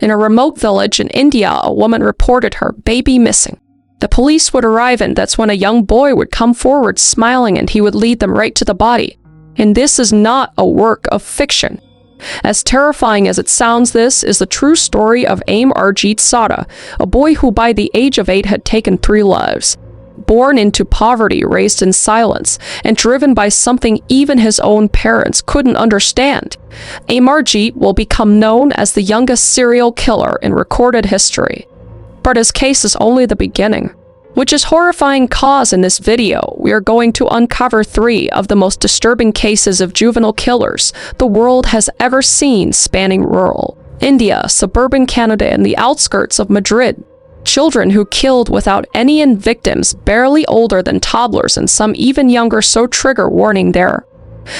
In a remote village in India, a woman reported her baby missing. The police would arrive, and that's when a young boy would come forward smiling, and he would lead them right to the body. And this is not a work of fiction. As terrifying as it sounds, this is the true story of Amarjit Sada, a boy who by the age of 8 had taken 3 lives. Born into poverty, raised in silence, and driven by something even his own parents couldn't understand, Amarjit will become known as the youngest serial killer in recorded history. But his case is only the beginning. Which is horrifying, cause in this video, we are going to uncover 3 of the most disturbing cases of juvenile killers the world has ever seen, spanning rural India, suburban Canada, and the outskirts of Madrid. Children who killed without any end, victims barely older than toddlers and some even younger, so trigger warning there.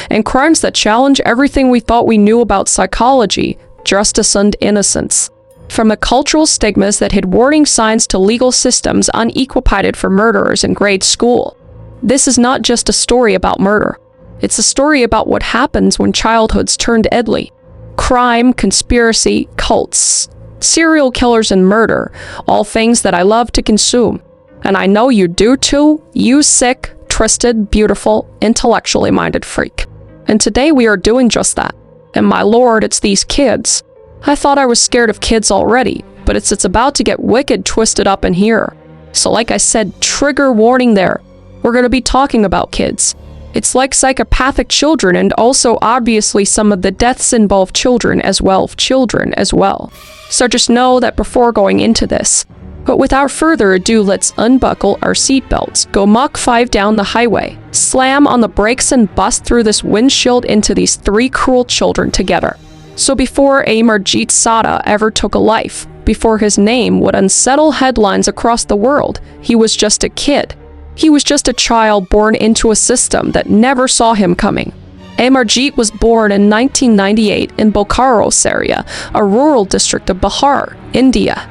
And crimes that challenge everything we thought we knew about psychology, justice, and innocence. From the cultural stigmas that hid warning signs to legal systems unequipped for murderers in grade school. This is not just a story about murder. It's a story about what happens when childhoods turn deadly. Crime, conspiracy, cults, serial killers, and murder, all things that I love to consume. And I know you do too, you sick, twisted, beautiful, intellectually minded freak. And today we are doing just that. And my lord, it's these kids. I thought I was scared of kids already, but it's about to get wicked twisted up in here. So like I said, trigger warning there. We're going to be talking about kids. It's like psychopathic children, and also obviously some of the deaths involve children as well. So just know that before going into this. But without further ado, let's unbuckle our seatbelts, go Mach 5 down the highway, slam on the brakes, and bust through this windshield into these 3 cruel children together. So before Amarjit Sada ever took a life, before his name would unsettle headlines across the world, he was just a kid. He was just a child born into a system that never saw him coming. Amarjit was born in 1998 in Bokaro area, a rural district of Bihar, India.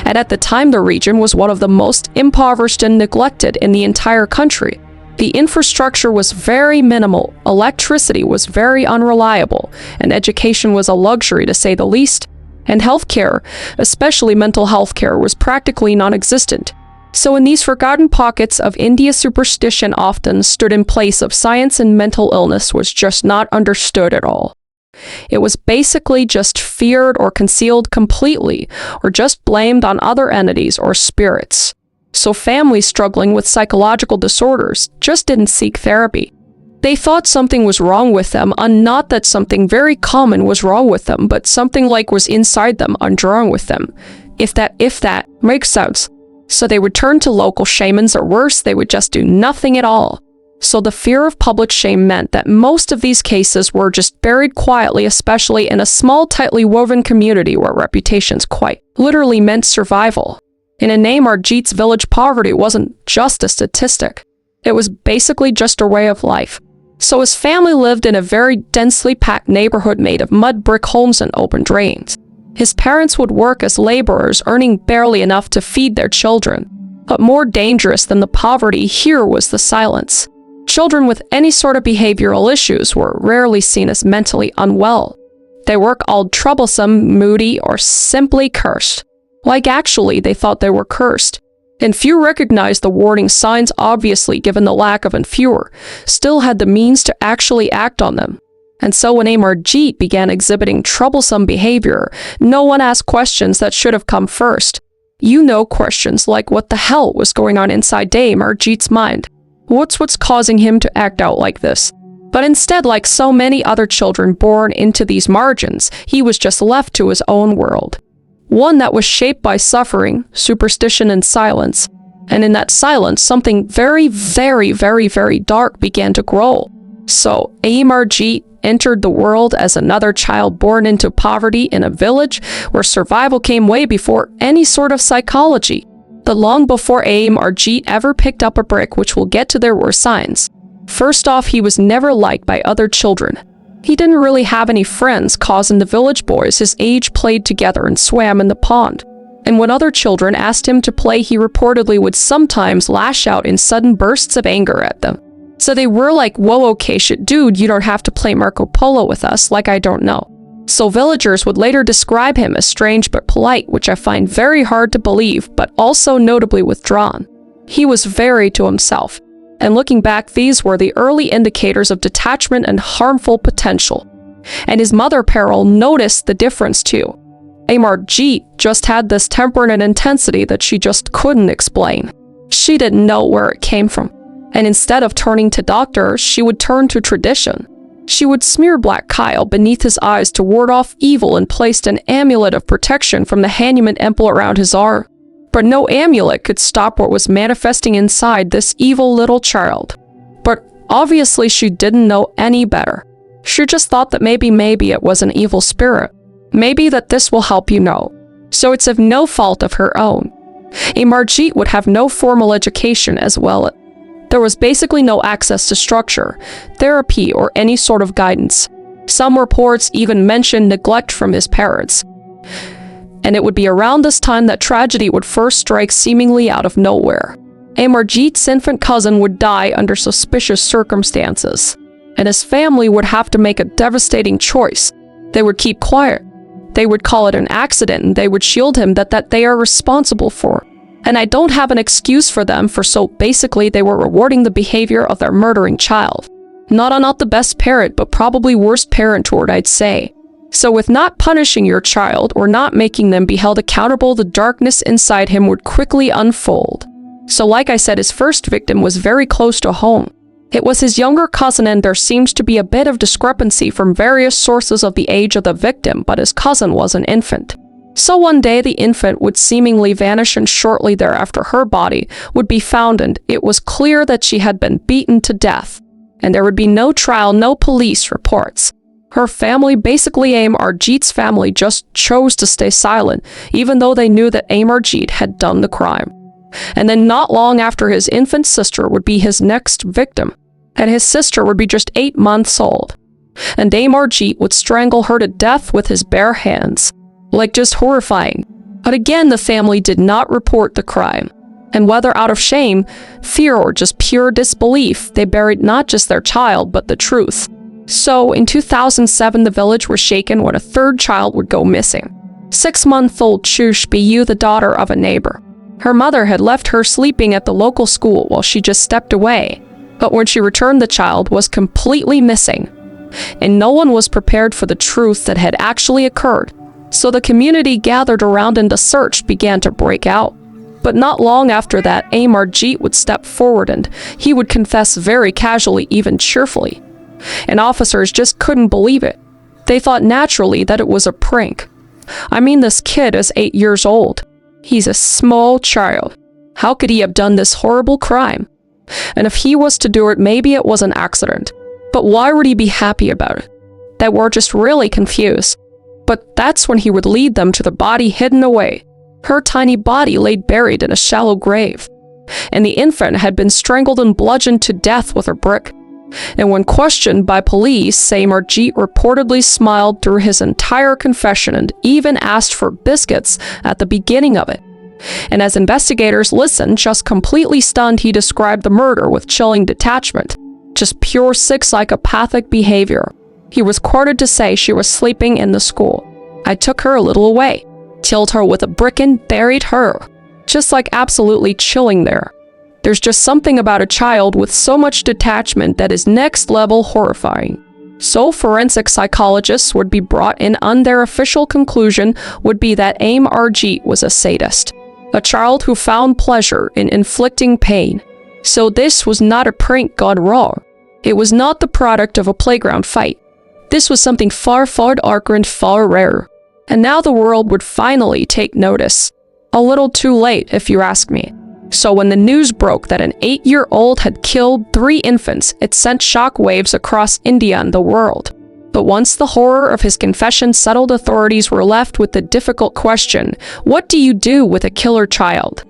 And at the time, the region was one of the most impoverished and neglected in the entire country. The infrastructure was very minimal, electricity was very unreliable, and education was a luxury to say the least. And healthcare, especially mental health care, was practically non-existent. So in these forgotten pockets of India, superstition often stood in place of science, and mental illness was just not understood at all. It was basically just feared or concealed completely, or just blamed on other entities or spirits. So families struggling with psychological disorders just didn't seek therapy. They thought something was wrong with them, and not that something very common was wrong with them, but something like was inside them and wrong with them. If that makes sense. So they would turn to local shamans, or worse, they would just do nothing at all. So the fear of public shame meant that most of these cases were just buried quietly, especially in a small, tightly woven community where reputations quite literally meant survival. In Amarjit's village, poverty wasn't just a statistic. It was basically just a way of life. So his family lived in a very densely packed neighborhood made of mud brick homes and open drains. His parents would work as laborers, earning barely enough to feed their children. But more dangerous than the poverty here was the silence. Children with any sort of behavioral issues were rarely seen as mentally unwell. They were called troublesome, moody, or simply cursed. Like actually, they thought they were cursed. And few recognized the warning signs, obviously, given the lack of, and fewer still had the means to actually act on them. And so when Amarjit began exhibiting troublesome behavior, no one asked questions that should have come first. Questions like what the hell was going on inside Amarjit's mind? What's causing him to act out like this? But instead, like so many other children born into these margins, he was just left to his own world. One that was shaped by suffering, superstition, and silence. And in that silence, something very, very, very, very dark began to grow. So Amarjit entered the world as another child born into poverty in a village where survival came way before any sort of psychology. But long before Amarjit ever picked up a brick, which we'll get to, there were signs. First off, he was never liked by other children. He didn't really have any friends, cause in the village boys his age played together and swam in the pond. And when other children asked him to play, he reportedly would sometimes lash out in sudden bursts of anger at them. So they were like, whoa, okay, shit, dude, you don't have to play Marco Polo with us, like I don't know. So villagers would later describe him as strange but polite, which I find very hard to believe, but also notably withdrawn. He was very to himself, and looking back, these were the early indicators of detachment and harmful potential. And his mother, Peril, noticed the difference too. Amarjeet just had this temper and intensity that she just couldn't explain. She didn't know where it came from, and instead of turning to doctors, she would turn to tradition. She would smear black chyle beneath his eyes to ward off evil and placed an amulet of protection from the Hanuman emblem around his arm. But no amulet could stop what was manifesting inside this evil little child. But obviously she didn't know any better. She just thought that maybe it was an evil spirit. Maybe that this will help you know. So it's of no fault of her own. Amarjeet would have no formal education as well. There was basically no access to structure, therapy, or any sort of guidance. Some reports even mentioned neglect from his parents. And it would be around this time that tragedy would first strike seemingly out of nowhere. Amarjeet's infant cousin would die under suspicious circumstances, and his family would have to make a devastating choice. They would keep quiet. They would call it an accident, and they would shield him that they are responsible for. And I don't have an excuse for them, so basically they were rewarding the behavior of their murdering child. Not the best parent, but probably worst parent toward, I'd say. So with not punishing your child or not making them be held accountable, the darkness inside him would quickly unfold. So like I said, his first victim was very close to home. It was his younger cousin, and there seems to be a bit of discrepancy from various sources of the age of the victim, but his cousin was an infant. So one day the infant would seemingly vanish, and shortly thereafter her body would be found, and it was clear that she had been beaten to death. And there would be no trial, no police reports. Her family, basically Amarjeet's family, just chose to stay silent, even though they knew that Amarjeet had done the crime. And then not long after, his infant sister would be his next victim, and his sister would be just 8 months old. And Amarjeet would strangle her to death with his bare hands. Like, just horrifying. But again, the family did not report the crime. And whether out of shame, fear, or just pure disbelief, they buried not just their child, but the truth. So, in 2007, the village was shaken when a third child would go missing. 6-month-old Chush Bu, the daughter of a neighbor. Her mother had left her sleeping at the local school while she just stepped away. But when she returned, the child was completely missing. And no one was prepared for the truth that had actually occurred. So the community gathered around and the search began to break out. But not long after that, Amarjeet would step forward and he would confess very casually, even cheerfully. And officers just couldn't believe it. They thought naturally that it was a prank. I mean, this kid is 8 years old. He's a small child. How could he have done this horrible crime? And if he was to do it, maybe it was an accident. But why would he be happy about it? They were just really confused. But that's when he would lead them to the body hidden away. Her tiny body lay buried in a shallow grave. And the infant had been strangled and bludgeoned to death with a brick. And when questioned by police, Amarjeet reportedly smiled through his entire confession and even asked for biscuits at the beginning of it. And as investigators listened, just completely stunned, he described the murder with chilling detachment. Just pure sick psychopathic behavior. He was quoted to say she was sleeping in the school. I took her a little away, killed her with a brick and buried her. Just like absolutely chilling there. There's just something about a child with so much detachment that is next level horrifying. So forensic psychologists would be brought in, and their official conclusion would be that Amarjeet was a sadist. A child who found pleasure in inflicting pain. So this was not a prank gone wrong. It was not the product of a playground fight. This was something far darker and far rarer. And now the world would finally take notice. A little too late, if you ask me. So when the news broke that an 8-year-old had killed 3 infants, it sent shockwaves across India and the world. But once the horror of his confession settled, authorities were left with the difficult question, what do you do with a killer child?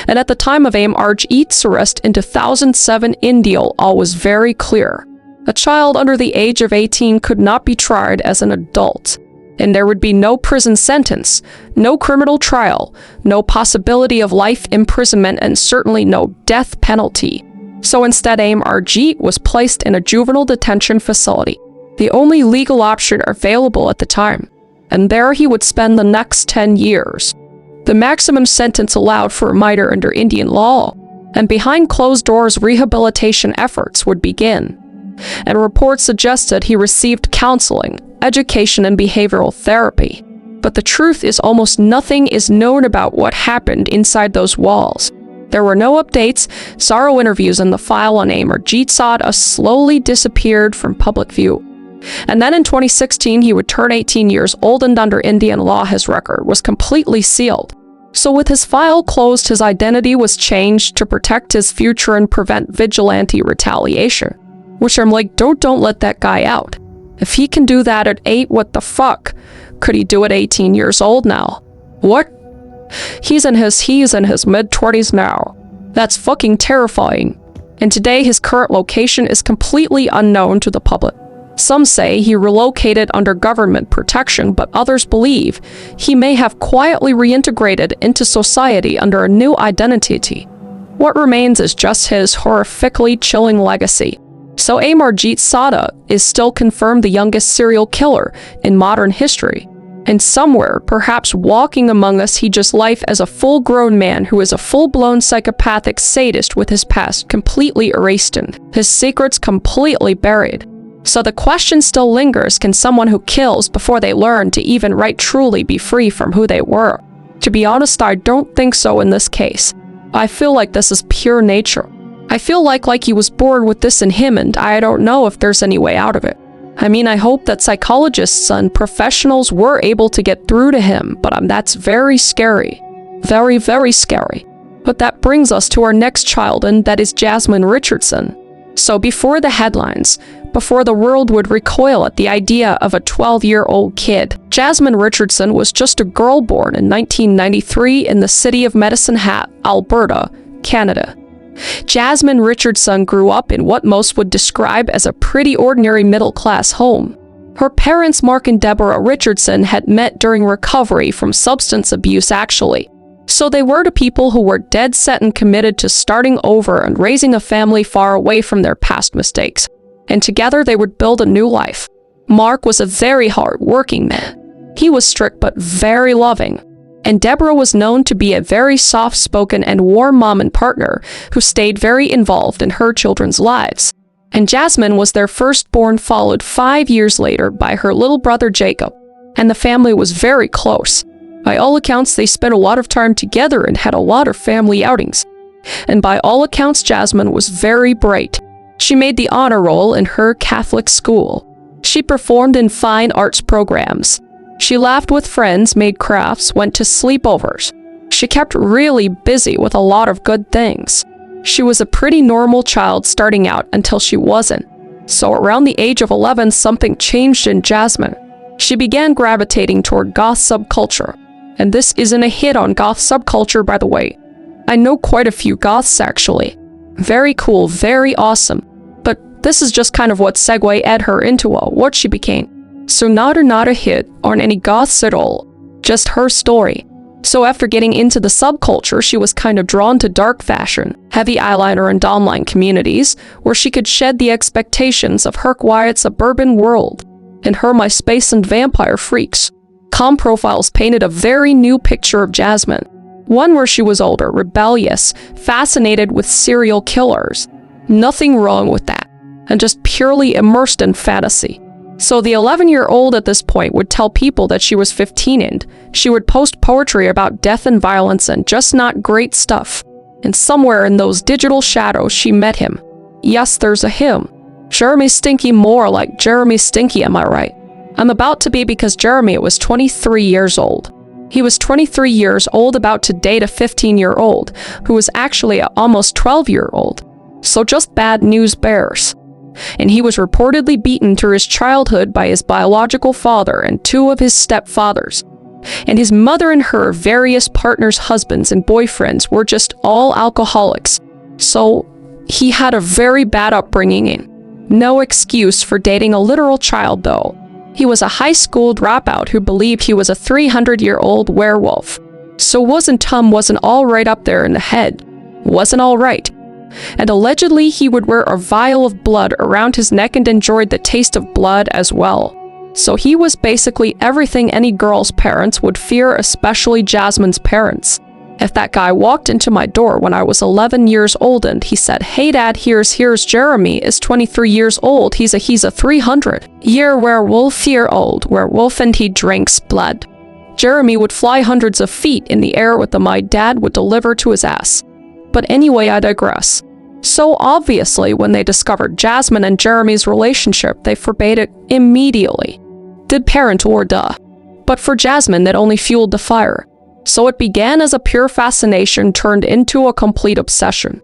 And at the time of Amarjeet's arrest in 2007, India, all was very clear. A child under the age of 18 could not be tried as an adult. And there would be no prison sentence, no criminal trial, no possibility of life imprisonment, and certainly no death penalty. So instead, Amarjeet was placed in a juvenile detention facility. the only legal option available at the time, and there he would spend the next 10 years. The maximum sentence allowed for a minor under Indian law, and behind closed doors rehabilitation efforts would begin. And reports suggested he received counseling, education, and behavioral therapy. But the truth is almost nothing is known about what happened inside those walls. There were no updates, sorrow interviews, and the file on Amarjit Sada slowly disappeared from public view. And then in 2016, he would turn 18 years old, and under Indian law, his record was completely sealed. So with his file closed, his identity was changed to protect his future and prevent vigilante retaliation. Which I'm like, don't let that guy out. If he can do that at 8, what the fuck? Could he do it 18 years old now? What? He's in his mid-20s now. That's fucking terrifying. And today his current location is completely unknown to the public. Some say he relocated under government protection, but others believe he may have quietly reintegrated into society under a new identity. What remains is just his horrifically chilling legacy. So Amarjit Sada is still confirmed the youngest serial killer in modern history. And somewhere, perhaps walking among us, he just life as a full-grown man who is a full-blown psychopathic sadist with his past completely erased and his secrets completely buried. So the question still lingers, can someone who kills before they learn to even right truly be free from who they were? To be honest, I don't think so in this case. I feel like this is pure nature. I feel like he was born with this in him, and I don't know if there's any way out of it. I mean, I hope that psychologists and professionals were able to get through to him, but that's very scary. Very, very scary. But that brings us to our next child, and that is Jasmine Richardson. So before the headlines, before the world would recoil at the idea of a 12-year-old kid, Jasmine Richardson was just a girl born in 1993 in the city of Medicine Hat, Alberta, Canada. Jasmine Richardson grew up in what most would describe as a pretty ordinary middle-class home. Her parents, Mark and Deborah Richardson, had met during recovery from substance abuse actually. So they were the people who were dead set and committed to starting over and raising a family far away from their past mistakes. And together they would build a new life. Mark was a very hard-working man. He was strict but very loving. And Deborah was known to be a very soft-spoken and warm mom and partner who stayed very involved in her children's lives. And Jasmine was their firstborn, followed 5 years later by her little brother Jacob. And the family was very close. By all accounts, they spent a lot of time together and had a lot of family outings. And by all accounts, Jasmine was very bright. She made the honor roll in her Catholic school. She performed in fine arts programs. She laughed with friends, made crafts, went to sleepovers. She kept really busy with a lot of good things. She was a pretty normal child starting out until she wasn't. So around the age of 11, something changed in Jasmine. She began gravitating toward goth subculture. And this isn't a hit on goth subculture, by the way. I know quite a few goths actually. Very cool, very awesome. But this is just kind of what segued her into what she became. So not a hit on any goths at all, just her story. So after getting into the subculture, she was kind of drawn to dark fashion, heavy eyeliner, and online communities, where she could shed the expectations of her quiet suburban world. And her MySpace and Vampire Freaks profiles painted a very new picture of Jasmine. One where she was older, rebellious, fascinated with serial killers. Nothing wrong with that, and just purely immersed in fantasy. So the 11-year-old at this point would tell people that she was 15 and she would post poetry about death and violence and just not great stuff. And somewhere in those digital shadows she met him. Yes, there's a him. Jeremy Stinky, more like Jeremy Stinky, am I right? I'm about to be, because Jeremy was 23 years old. He was 23 years old, about to date a 15-year-old, who was actually an almost 12-year-old. So just bad news bears. And he was reportedly beaten through his childhood by his biological father and 2 of his stepfathers. And his mother and her various partners' husbands and boyfriends were just all alcoholics. So he had a very bad upbringing and no excuse for dating a literal child though. He was a high school dropout who believed he was a 300-year-old werewolf. So wasn't all right up there in the head. Wasn't all right. And allegedly he would wear a vial of blood around his neck and enjoyed the taste of blood as well. So he was basically everything any girl's parents would fear, especially Jasmine's parents. If that guy walked into my door when I was 11 years old and he said, "Hey dad, here's Jeremy, is 23 years old, he's a 300-year werewolf and he drinks blood," Jeremy would fly hundreds of feet in the air with the my dad would deliver to his ass. But anyway, I digress. So obviously, when they discovered Jasmine and Jeremy's relationship, they forbade it immediately. Did parent or duh. But for Jasmine, that only fueled the fire. So it began as a pure fascination turned into a complete obsession.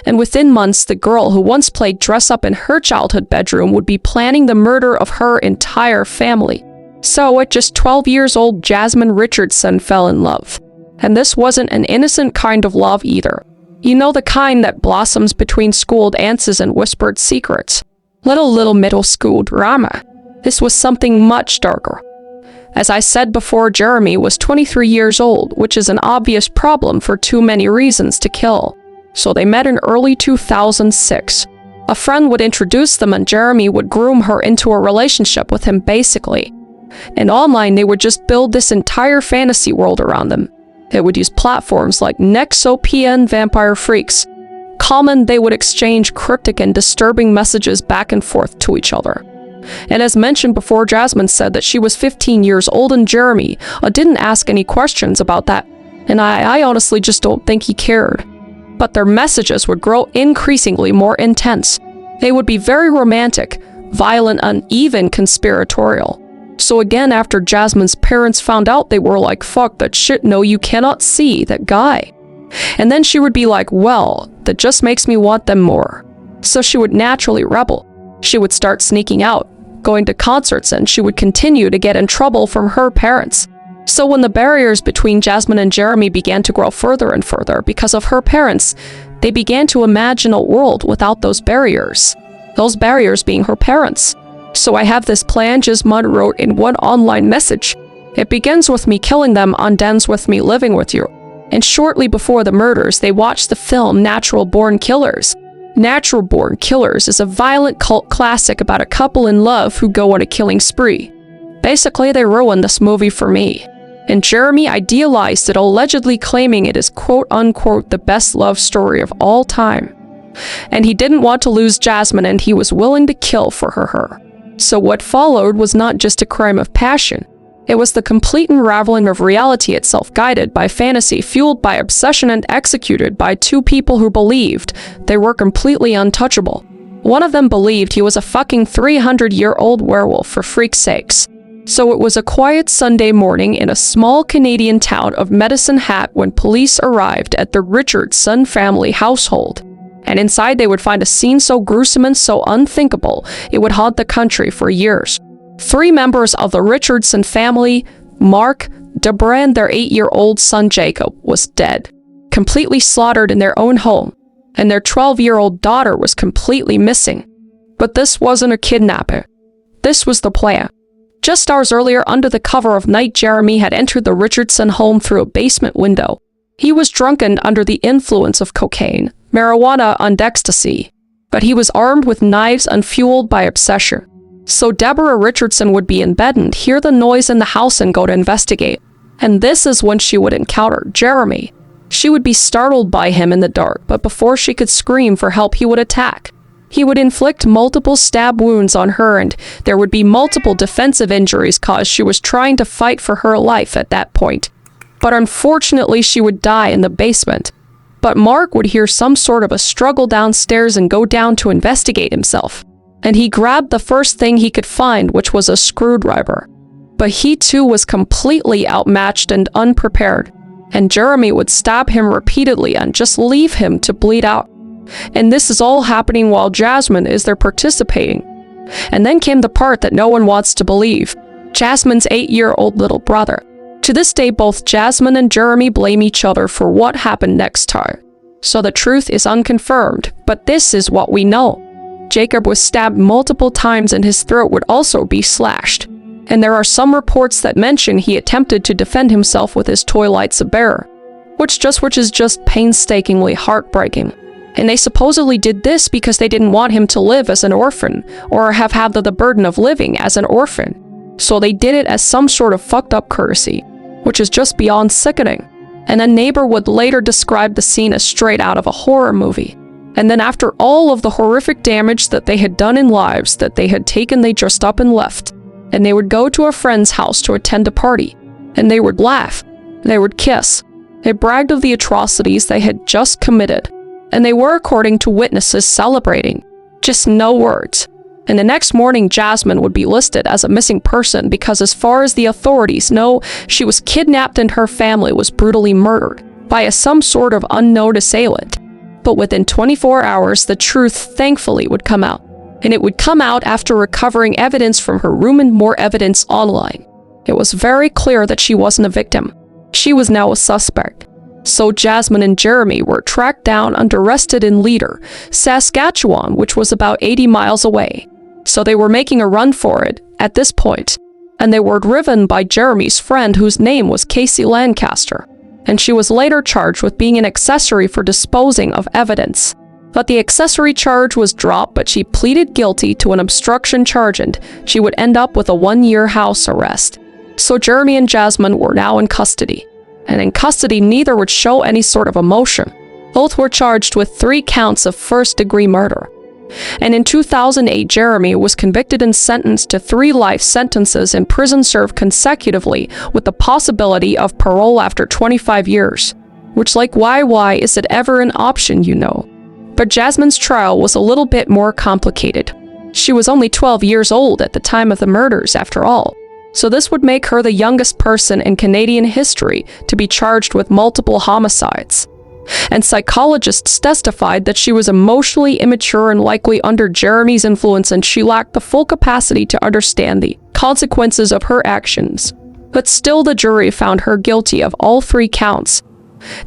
And within months, the girl who once played dress-up in her childhood bedroom would be planning the murder of her entire family. So at just 12 years old, Jasmine Richardson fell in love. And this wasn't an innocent kind of love either. You know, the kind that blossoms between school dances and whispered secrets. Little middle school drama. This was something much darker. As I said before, Jeremy was 23 years old, which is an obvious problem for too many reasons to kill. So they met in early 2006. A friend would introduce them and Jeremy would groom her into a relationship with him basically. And online they would just build this entire fantasy world around them. It would use platforms like Nexopia and Vampire Freaks. Common, they would exchange cryptic and disturbing messages back and forth to each other. And as mentioned before, Jasmine said that she was 15 years old and Jeremy didn't ask any questions about that. And I honestly just don't think he cared. But their messages would grow increasingly more intense. They would be very romantic, violent, and even conspiratorial. So again, after Jasmine's parents found out, they were like, "Fuck that shit, no, you cannot see that guy." And then she would be like, "Well, that just makes me want them more." So she would naturally rebel. She would start sneaking out, going to concerts, and she would continue to get in trouble from her parents. So when the barriers between Jasmine and Jeremy began to grow further and further because of her parents, they began to imagine a world without those barriers being her parents. "So I have this plan," Jasmine wrote in one online message. "It begins with me killing them and ends with me living with you." And shortly before the murders, they watched the film Natural Born Killers. Natural Born Killers is a violent cult classic about a couple in love who go on a killing spree. Basically, they ruined this movie for me. And Jeremy idealized it, allegedly claiming it is quote-unquote the best love story of all time. And he didn't want to lose Jasmine, and he was willing to kill for her. So what followed was not just a crime of passion. It was the complete unraveling of reality itself, guided by fantasy, fueled by obsession, and executed by two people who believed they were completely untouchable. One of them believed he was a fucking 300-year-old werewolf, for freak's sakes. So it was a quiet Sunday morning in a small Canadian town of Medicine Hat when police arrived at the Richardson family household. And inside they would find a scene so gruesome and so unthinkable, it would haunt the country for years. 3 members of the Richardson family, Mark, Deborah, and their 8-year-old son Jacob, was dead, completely slaughtered in their own home, and their 12-year-old daughter was completely missing. But this wasn't a kidnapping. This was the plan. Just hours earlier, under the cover of night, Jeremy had entered the Richardson home through a basement window. He was drunken under the influence of cocaine, marijuana, and ecstasy, but he was armed with knives and fueled by obsession. So Deborah Richardson would be in bed and hear the noise in the house and go to investigate. And this is when she would encounter Jeremy. She would be startled by him in the dark, but before she could scream for help, he would attack. He would inflict multiple stab wounds on her, and there would be multiple defensive injuries caused. She was trying to fight for her life at that point. But unfortunately, she would die in the basement. But Mark would hear some sort of a struggle downstairs and go down to investigate himself. And he grabbed the first thing he could find, which was a screwdriver. But he too was completely outmatched and unprepared. And Jeremy would stab him repeatedly and just leave him to bleed out. And this is all happening while Jasmine is there participating. And then came the part that no one wants to believe. Jasmine's 8-year-old little brother. To this day, both Jasmine and Jeremy blame each other for what happened next time. So the truth is unconfirmed, but this is what we know. Jacob was stabbed multiple times and his throat would also be slashed. And there are some reports that mention he attempted to defend himself with his toy lightsaber, which is just painstakingly heartbreaking. And they supposedly did this because they didn't want him to live as an orphan or have had the burden of living as an orphan. So they did it as some sort of fucked up courtesy, which is just beyond sickening. And a neighbor would later describe the scene as straight out of a horror movie. And then after all of the horrific damage that they had done in lives that they had taken, they dressed up and left. And they would go to a friend's house to attend a party. And they would laugh. They would kiss. They bragged of the atrocities they had just committed. And they were, according to witnesses, celebrating. Just no words. And the next morning, Jasmine would be listed as a missing person because as far as the authorities know, she was kidnapped and her family was brutally murdered by some sort of unknown assailant. But within 24 hours, the truth thankfully would come out. And it would come out after recovering evidence from her room and more evidence online. It was very clear that she wasn't a victim. She was now a suspect. So Jasmine and Jeremy were tracked down and arrested in Leader, Saskatchewan, which was about 80 miles away. So they were making a run for it at this point, and they were driven by Jeremy's friend whose name was Casey Lancaster, and she was later charged with being an accessory for disposing of evidence. But the accessory charge was dropped, but she pleaded guilty to an obstruction charge and she would end up with a 1-year house arrest. So Jeremy and Jasmine were now in custody. And in custody, neither would show any sort of emotion. Both were charged with 3 counts of first-degree murder. And in 2008, Jeremy was convicted and sentenced to 3 life sentences in prison served consecutively with the possibility of parole after 25 years. Which, like, why is it ever an option, you know? But Jasmine's trial was a little bit more complicated. She was only 12 years old at the time of the murders, after all. So this would make her the youngest person in Canadian history to be charged with multiple homicides. And psychologists testified that she was emotionally immature and likely under Jeremy's influence, and she lacked the full capacity to understand the consequences of her actions. But still, the jury found her guilty of all 3 counts.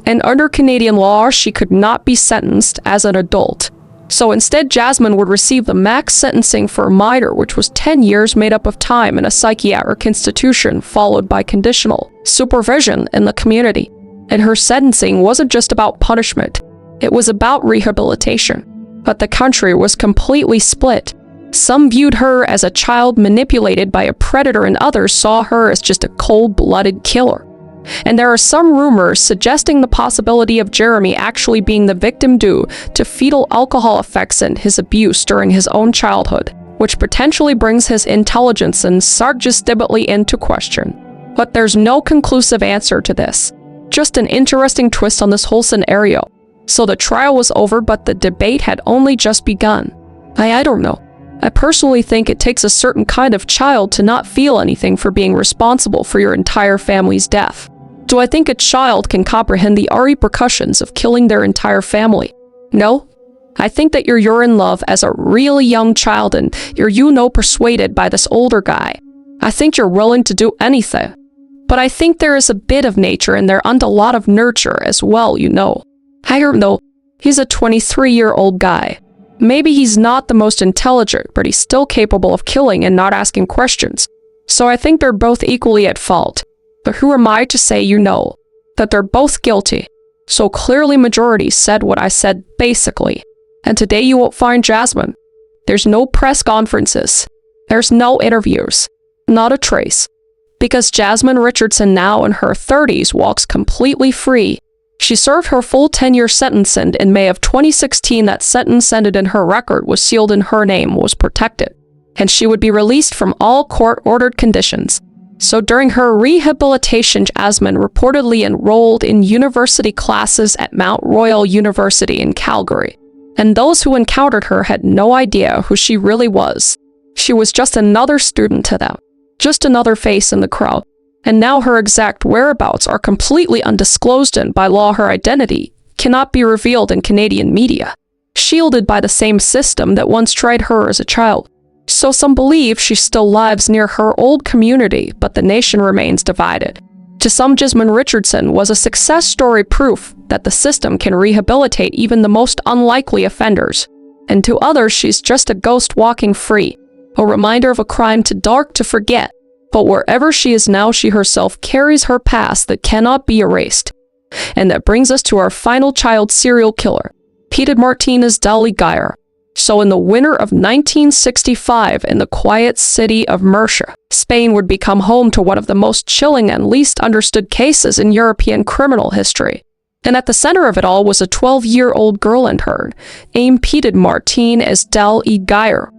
And under Canadian law, she could not be sentenced as an adult. So instead, Jasmine would receive the max sentencing for a minor, which was 10 years made up of time in a psychiatric institution, followed by conditional supervision in the community. And her sentencing wasn't just about punishment, it was about rehabilitation. But the country was completely split. Some viewed her as a child manipulated by a predator, and others saw her as just a cold-blooded killer. And there are some rumors suggesting the possibility of Jeremy actually being the victim due to fetal alcohol effects and his abuse during his own childhood, which potentially brings his intelligence and suggestibility into question. But there's no conclusive answer to this. Just an interesting twist on this whole scenario. So the trial was over, but the debate had only just begun. I don't know. I personally think it takes a certain kind of child to not feel anything for being responsible for your entire family's death. Do I think a child can comprehend the repercussions of killing their entire family? No. I think that you're in love as a really young child and you're persuaded by this older guy. I think you're willing to do anything. But I think there is a bit of nature in there and a lot of nurture as well, I don't know. He's a 23-year-old guy. Maybe he's not the most intelligent, but he's still capable of killing and not asking questions. So I think they're both equally at fault. But who am I to say that they're both guilty? So clearly majority said what I said, basically. And today you won't find Jasmine. There's no press conferences. There's no interviews. Not a trace. Because Jasmine Richardson, now in her 30s, walks completely free. She served her full 10-year sentence, and in May of 2016, that sentence ended and her record was sealed and her name was protected. And she would be released from all court-ordered conditions. So during her rehabilitation, Jasmine reportedly enrolled in university classes at Mount Royal University in Calgary. And those who encountered her had no idea who she really was. She was just another student to them. Just another face in the crowd. And now her exact whereabouts are completely undisclosed, and by law her identity cannot be revealed in Canadian media, shielded by the same system that once tried her as a child. So some believe she still lives near her old community, but the nation remains divided. To some, Jasmine Richardson was a success story, proof that the system can rehabilitate even the most unlikely offenders. And to others, she's just a ghost walking free, a reminder of a crime too dark to forget. But wherever she is now, she herself carries her past that cannot be erased. And that brings us to our final child serial killer, Peter Martinez del Aguirre. So in the winter of 1965, in the quiet city of Murcia, Spain would become home to one of the most chilling and least understood cases in European criminal history. And at the center of it all was a 12-year-old girl and her, named Peter Martinez del Aguirre.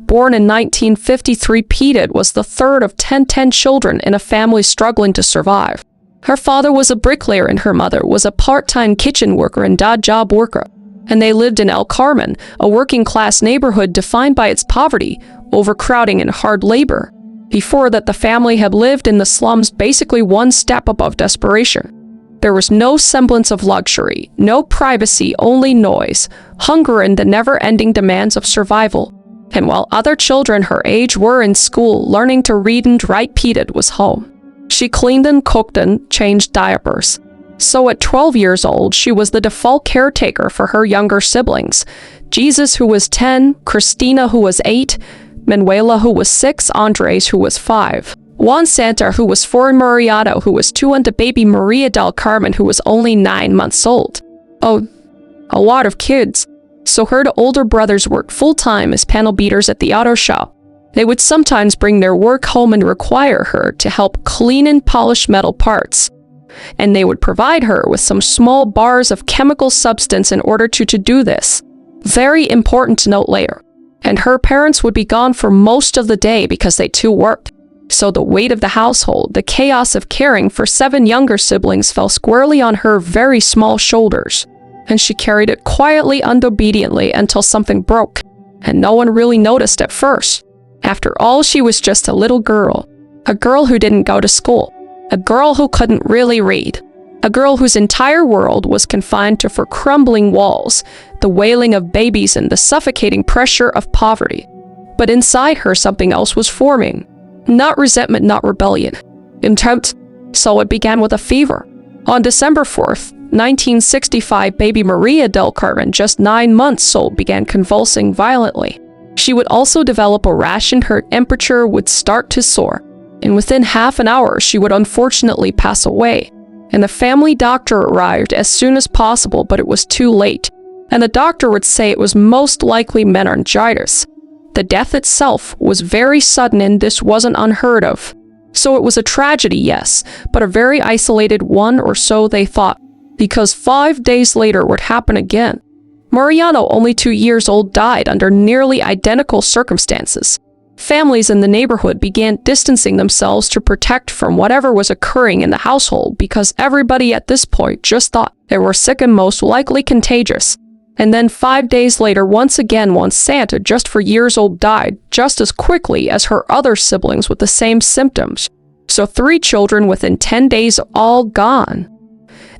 Born in 1953, Peter was the third of 10 children in a family struggling to survive. Her father was a bricklayer and her mother was a part-time kitchen worker and job worker. And they lived in El Carmen, a working-class neighborhood defined by its poverty, overcrowding, and hard labor. Before that, the family had lived in the slums, basically one step above desperation. There was no semblance of luxury, no privacy, only noise, hunger, and the never-ending demands of survival. And while other children her age were in school learning to read and write, Peter was home. She cleaned and cooked and changed diapers. So at 12 years old, she was the default caretaker for her younger siblings. Jesus, who was 10, Cristina, who was 8, Manuela, who was 6, Andres, who was 5, Juan Santa, who was 4, and Mariano, who was 2, and the baby Maria del Carmen, who was only 9 months old. Oh, a lot of kids. So her older brothers worked full-time as panel beaters at the auto shop. They would sometimes bring their work home and require her to help clean and polish metal parts. And they would provide her with some small bars of chemical substance in order to do this. Very important to note later. And her parents would be gone for most of the day because they too worked. So the weight of the household, the chaos of caring for 7 younger siblings, fell squarely on her very small shoulders. And she carried it quietly and obediently until something broke. And no one really noticed at first. After all, she was just a little girl. A girl who didn't go to school. A girl who couldn't really read. A girl whose entire world was confined to her crumbling walls, the wailing of babies and the suffocating pressure of poverty. But inside her, something else was forming. Not resentment, not rebellion. Contempt. So it began with a fever. On December 4th, 1965, baby Maria del Carmen, just 9 months old, began convulsing violently. She would also develop a rash and her temperature would start to soar. And within half an hour, she would unfortunately pass away. And the family doctor arrived as soon as possible, but it was too late. And the doctor would say it was most likely meningitis. The death itself was very sudden, and this wasn't unheard of. So it was a tragedy, yes, but a very isolated one, or so they thought, because 5 days later it would happen again. Mariano, only 2 years old, died under nearly identical circumstances. Families in the neighborhood began distancing themselves to protect from whatever was occurring in the household because everybody at this point just thought they were sick and most likely contagious. And then 5 days later, once again, Juan Santa, just 4 years old, died just as quickly as her other siblings with the same symptoms. So 3 children within 10 days, all gone.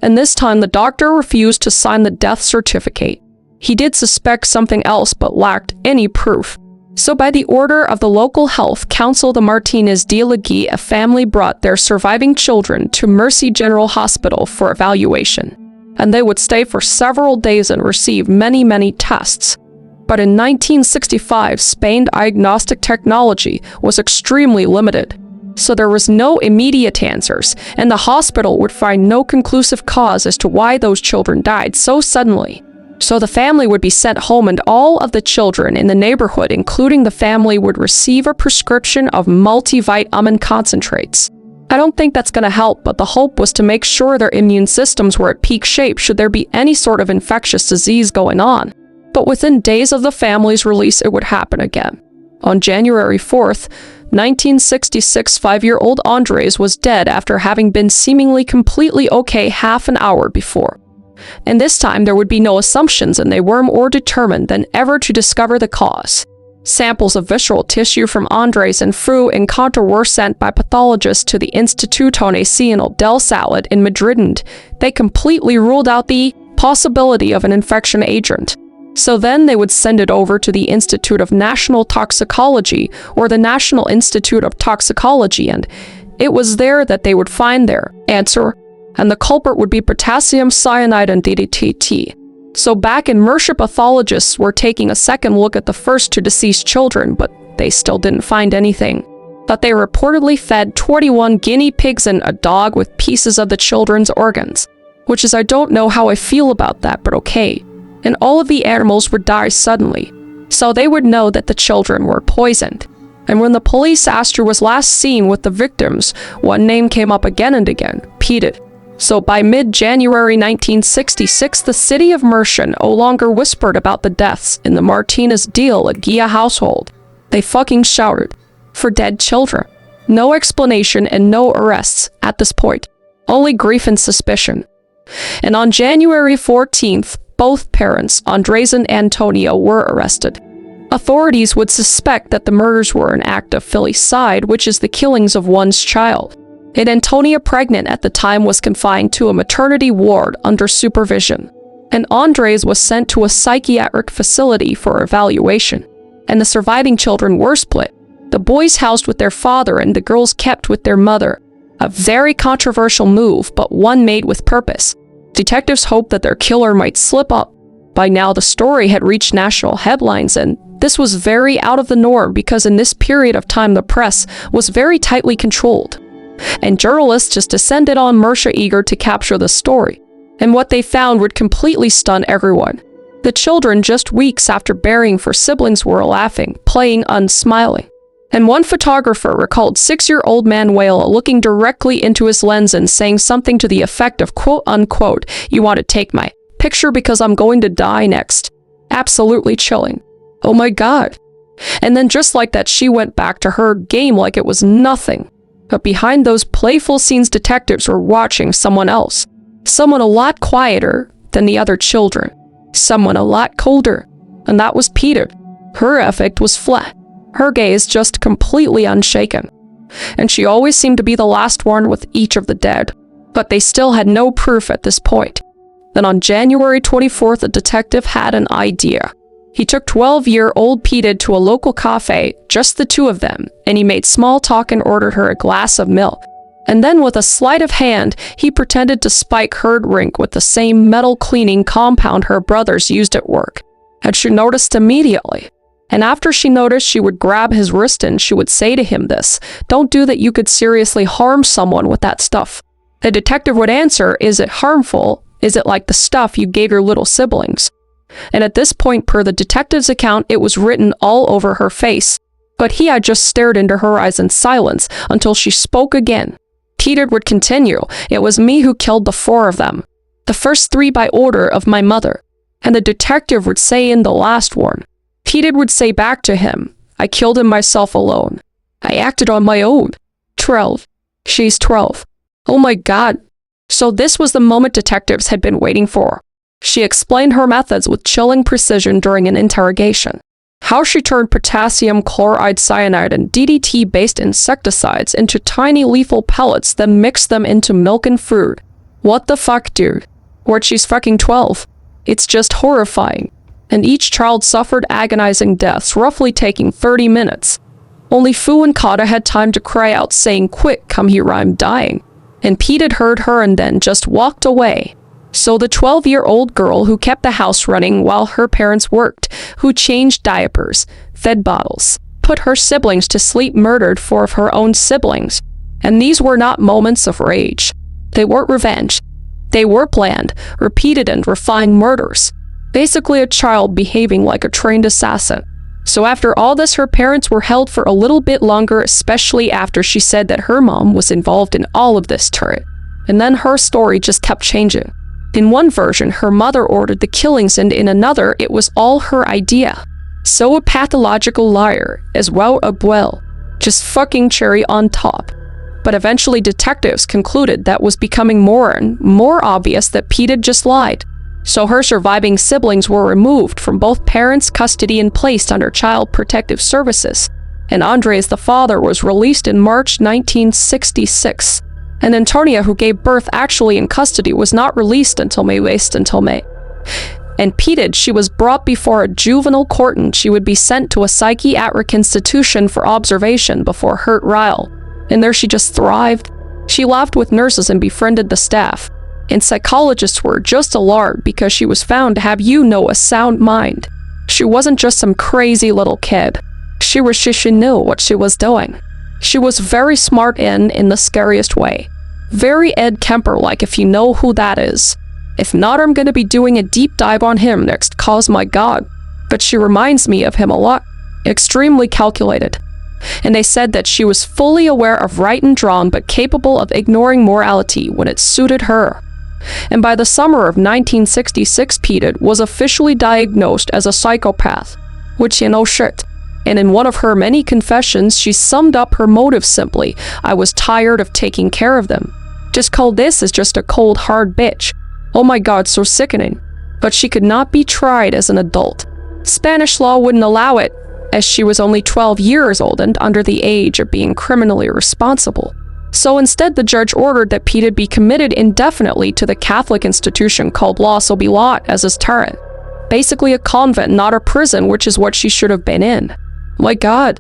And this time the doctor refused to sign the death certificate. He did suspect something else but lacked any proof. So by the order of the local health council, the Martinez de Aguirre family brought their surviving children to Mercy General Hospital for evaluation. And they would stay for several days and receive many tests. But in 1965, Spain's diagnostic technology was extremely limited. So there was no immediate answers, and the hospital would find no conclusive cause as to why those children died so suddenly. So the family would be sent home, and all of the children in the neighborhood, including the family, would receive a prescription of multivitamin concentrates. I don't think that's going to help, but the hope was to make sure their immune systems were at peak shape should there be any sort of infectious disease going on. But within days of the family's release, it would happen again. On January 4th, 1966, 5-year-old Andres was dead after having been seemingly completely okay half an hour before. And this time there would be no assumptions, and they were more determined than ever to discover the cause. Samples of visceral tissue from Andres and Fru Encanto were sent by pathologists to the Instituto Nacional del Salud in Madrid, and they completely ruled out the possibility of an infection agent. So then they would send it over to the Institute of National Toxicology, or the National Institute of Toxicology, and it was there that they would find their answer, and the culprit would be potassium cyanide and DDT. So back in Murcia, pathologists were taking a second look at the first 2 deceased children, but they still didn't find anything. But they reportedly fed 21 guinea pigs and a dog with pieces of the children's organs, which is, I don't know how I feel about that, but okay. and all of the animals would die suddenly, so they would know that the children were poisoned. And when the police asked who was last seen with the victims, one name came up again and again: Peter. So by mid-January 1966, the city of Mershon no longer whispered about the deaths in the Martinez de la Guia household. They fucking shouted for dead children. No explanation and no arrests at this point. Only grief and suspicion. And on January 14th, both parents, Andres and Antonia, were arrested. Authorities would suspect that the murders were an act of filicide, which is the killings of one's child. And Antonia, pregnant at the time, was confined to a maternity ward under supervision. And Andres was sent to a psychiatric facility for evaluation. And the surviving children were split. The boys housed with their father and the girls kept with their mother. A very controversial move, but one made with purpose. Detectives hoped that their killer might slip up. By now, the story had reached national headlines, and this was very out of the norm because in this period of time the press was very tightly controlled. And journalists just descended on Mershon eager to capture the story. And what they found would completely stun everyone. The children, just weeks after burying their siblings, were laughing, playing, unsmiling. And one photographer recalled 6-year-old Manuela looking directly into his lens and saying something to the effect of quote-unquote, "You want to take my picture because I'm going to die next." Absolutely chilling. Oh my god. And then just like that, she went back to her game like it was nothing. But behind those playful scenes, detectives were watching someone else. Someone a lot quieter than the other children. Someone a lot colder. And that was Peter. Her affect was flat. Her gaze just completely unshaken. And she always seemed to be the last one with each of the dead. But they still had no proof at this point. Then on January 24th, a detective had an idea. He took 12-year-old Peter to a local cafe, just the two of them, and he made small talk and ordered her a glass of milk. And then with a sleight of hand, he pretended to spike her drink with the same metal cleaning compound her brothers used at work. And she noticed immediately. And after she noticed, she would grab his wrist and she would say to him this: "Don't do that, you could seriously harm someone with that stuff." The detective would answer, "Is it harmful? Is it like the stuff you gave your little siblings?" And at this point, per the detective's account, it was written all over her face. But he had just stared into her eyes in silence until she spoke again. Peter would continue, "It was me who killed the 4 of them. The first 3 by order of my mother." And the detective would say in the last one, Peter would say back to him, "I killed him myself alone. I acted on my own." 12. She's 12. Oh my god. So this was the moment detectives had been waiting for. She explained her methods with chilling precision during an interrogation. How she turned potassium chloride cyanide and DDT-based insecticides into tiny lethal pellets, then mixed them into milk and fruit. What the fuck, dude? Or she's fucking 12. It's just horrifying. And each child suffered agonizing deaths, roughly taking 30 minutes. Only Fu and Kata had time to cry out, saying, "Quick, come here, I'm dying." And Pete had heard her and then just walked away. So the 12-year-old girl who kept the house running while her parents worked, who changed diapers, fed bottles, put her siblings to sleep, murdered 4 of her own siblings. And these were not moments of rage. They weren't revenge. They were planned, repeated and refined murders. Basically a child behaving like a trained assassin. So after all this, her parents were held for a little bit longer, especially after she said that her mom was involved in all of this turret. And then her story just kept changing. In one version, her mother ordered the killings, and in another, it was all her idea. So a pathological liar, as well as well. Just fucking cherry on top. But eventually detectives concluded that was becoming more and more obvious that Pete had just lied. So her surviving siblings were removed from both parents' custody and placed under Child Protective Services. And Andres, the father, was released in March 1966. And Antonia, who gave birth actually in custody, was not released until May. And Pete, she was brought before a juvenile court and she would be sent to a psychiatric institution for observation before her trial. And there she just thrived. She laughed with nurses and befriended the staff. And psychologists were just alarmed because she was found to have, a sound mind. She wasn't just some crazy little kid. She knew what she was doing. She was very smart in the scariest way. Very Ed Kemper-like, if you know who that is. If not, I'm gonna be doing a deep dive on him next, cause my god. But she reminds me of him a lot. Extremely calculated. And they said that she was fully aware of right and wrong, but capable of ignoring morality when it suited her. And by the summer of 1966, Petey was officially diagnosed as a psychopath, which shit. And in one of her many confessions, she summed up her motive simply: I was tired of taking care of them. Just call this as just a cold, hard bitch. Oh my god, so sickening. But she could not be tried as an adult. Spanish law wouldn't allow it, as she was only 12 years old and under the age of being criminally responsible. So instead, the judge ordered that Petey be committed indefinitely to the Catholic institution called Los Obilat as his turret. Basically a convent, not a prison, which is what she should have been in. My god.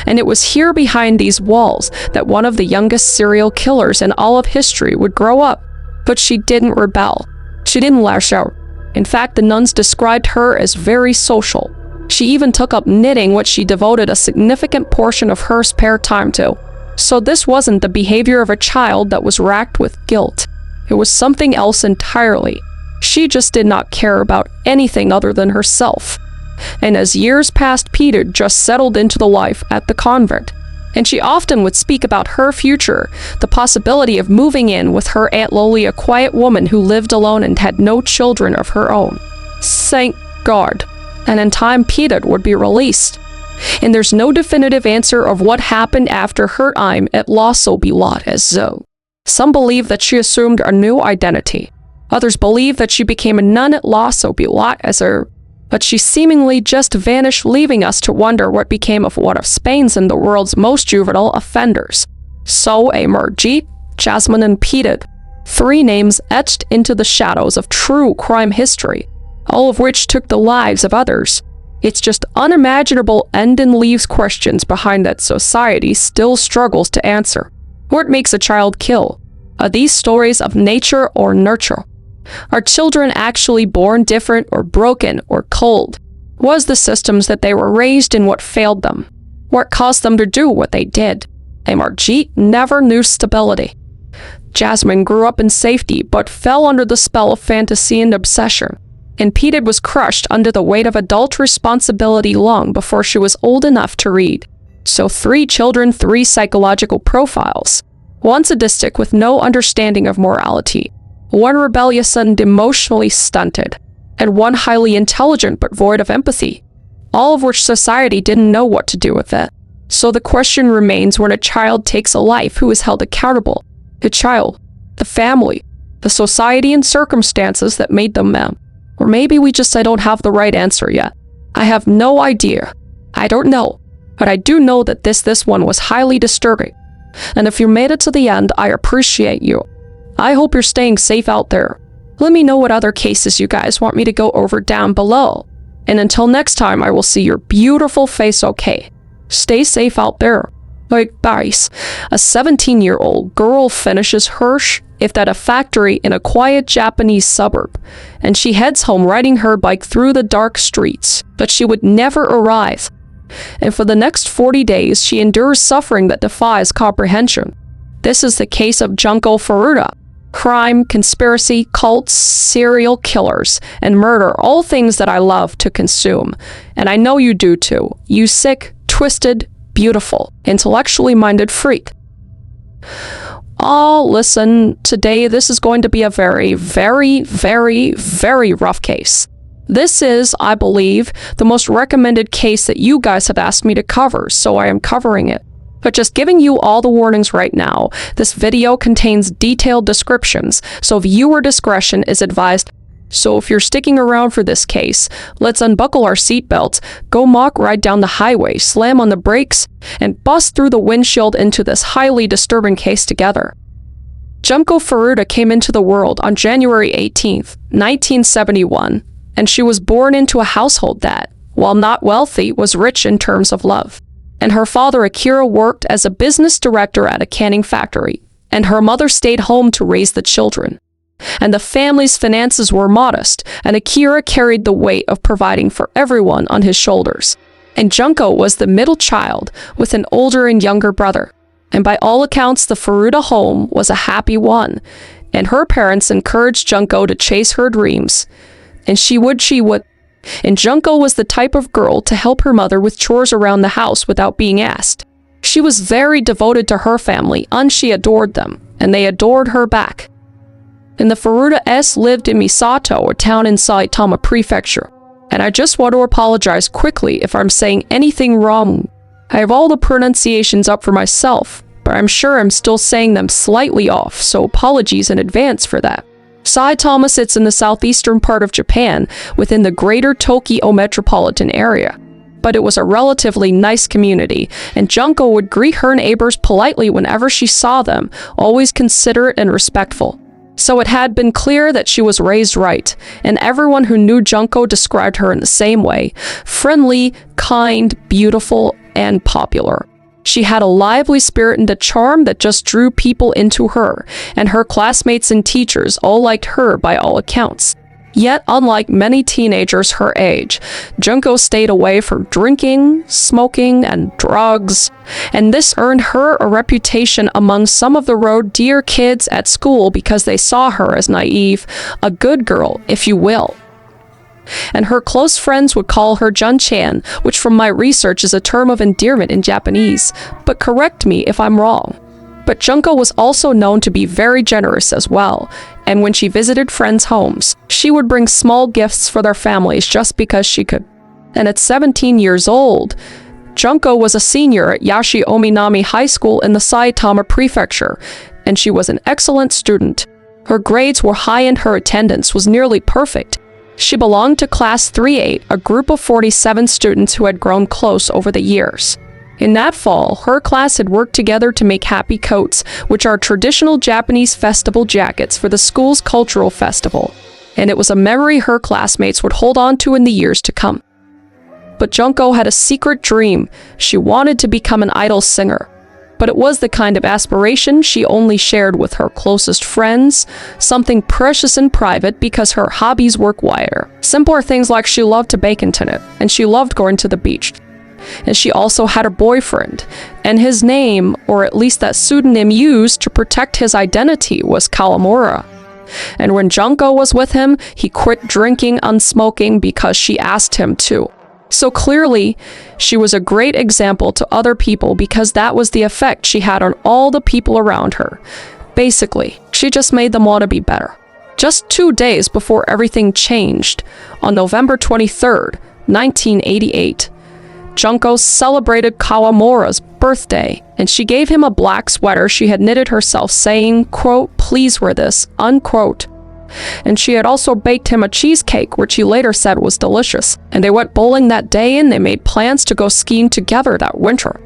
And it was here behind these walls that one of the youngest serial killers in all of history would grow up. But she didn't rebel. She didn't lash out. In fact, the nuns described her as very social. She even took up knitting, which she devoted a significant portion of her spare time to. So this wasn't the behavior of a child that was racked with guilt. It was something else entirely. She just did not care about anything other than herself. And as years passed, Petey just settled into the life at the convent. And she often would speak about her future, the possibility of moving in with her Aunt Loli, a quiet woman who lived alone and had no children of her own. Thank God. And in time, Petey would be released. And there's no definitive answer of what happened after her time at Los Obilat as Zoe. Some believe that she assumed a new identity. Others believe that she became a nun at Los Obilat as her, but she seemingly just vanished, leaving us to wonder what became of one of Spain's and the world's most juvenile offenders. So Margit, Jasmine, and Petey, 3 names etched into the shadows of true crime history, all of which took the lives of others. It's just unimaginable and leaves questions behind that society still struggles to answer. What makes a child kill? Are these stories of nature or nurture? Are children actually born different or broken or cold? Was the systems that they were raised in what failed them? What caused them to do what they did? Margit never knew stability. Jasmine grew up in safety but fell under the spell of fantasy and obsession. And Petey was crushed under the weight of adult responsibility long before she was old enough to read. So 3 children, 3 psychological profiles. One sadistic with no understanding of morality, one rebellious and emotionally stunted, and one highly intelligent but void of empathy, all of which society didn't know what to do with it. So the question remains, when a child takes a life, who is held accountable? The child, the family, the society and circumstances that made them men. Or maybe I don't have the right answer yet. I have no idea. I don't know. But I do know that this one was highly disturbing. And if you made it to the end, I appreciate you. I hope you're staying safe out there. Let me know what other cases you guys want me to go over down below. And until next time, I will see your beautiful face okay. Stay safe out there. Like, guys, a 17-year-old girl finishes her shift at a factory in a quiet Japanese suburb, and she heads home riding her bike through the dark streets, but she would never arrive. And for the next 40 days, she endures suffering that defies comprehension. This is the case of Junko Furuta. Crime, conspiracy, cults, serial killers, and murder, all things that I love to consume. And I know you do too. You sick, twisted, beautiful, intellectually minded freak. Oh, listen, today this is going to be a very, very, very, very rough case. This is, I believe, the most recommended case that you guys have asked me to cover, so I am covering it. But just giving you all the warnings right now, this video contains detailed descriptions, so viewer discretion is advised. So if you're sticking around for this case, let's unbuckle our seatbelts, go mock ride down the highway, slam on the brakes, and bust through the windshield into this highly disturbing case together. Junko Furuta came into the world on January 18th, 1971, and she was born into a household that, while not wealthy, was rich in terms of love. And her father Akira worked as a business director at a canning factory, and her mother stayed home to raise the children. And the family's finances were modest, and Akira carried the weight of providing for everyone on his shoulders. And Junko was the middle child, with an older and younger brother. And by all accounts, the Furuta home was a happy one. and her parents encouraged Junko to chase her dreams. And she would. And Junko was the type of girl to help her mother with chores around the house without being asked. She was very devoted to her family, and she adored them, and they adored her back. And the Furuta lived in Misato, a town in Saitama Prefecture. And I just want to apologize quickly if I'm saying anything wrong. I have all the pronunciations up for myself, but I'm sure I'm still saying them slightly off, so apologies in advance for that. Saitama sits in the southeastern part of Japan, within the greater Tokyo metropolitan area. But it was a relatively nice community, and Junko would greet her neighbors politely whenever she saw them, always considerate and respectful. So it had been clear that she was raised right, and everyone who knew Junko described her in the same way: friendly, kind, beautiful, and popular. She had a lively spirit and a charm that just drew people into her, and her classmates and teachers all liked her by all accounts. Yet, unlike many teenagers her age, Junko stayed away from drinking, smoking, and drugs, and this earned her a reputation among some of the road dear kids at school because they saw her as naive, a good girl, if you will. And her close friends would call her Jun-chan, which from my research is a term of endearment in Japanese, but correct me if I'm wrong. But Junko was also known to be very generous as well, and when she visited friends' homes, she would bring small gifts for their families just because she could. And at 17 years old, Junko was a senior at Yashi Ominami High School in the Saitama Prefecture, and she was an excellent student. Her grades were high and her attendance was nearly perfect. She belonged to Class 3-8, a group of 47 students who had grown close over the years. In that fall, her class had worked together to make happy coats, which are traditional Japanese festival jackets for the school's cultural festival, and it was a memory her classmates would hold on to in the years to come. But Junko had a secret dream. She wanted to become an idol singer. But it was the kind of aspiration she only shared with her closest friends, something precious and private because her hobbies were quieter. Simpler things like she loved to bake internet, and she loved going to the beach. And she also had a boyfriend, and his name, or at least that pseudonym used to protect his identity, was Kawamura. And when Junko was with him, he quit drinking and smoking because she asked him to. So clearly, she was a great example to other people because that was the effect she had on all the people around her. Basically, she just made them want to be better. Just 2 days before everything changed, on November 23rd, 1988, Junko celebrated Kawamura's birthday, and she gave him a black sweater she had knitted herself saying, quote, "Please wear this," unquote. And she had also baked him a cheesecake, which he later said was delicious. And they went bowling that day, and they made plans to go skiing together that winter.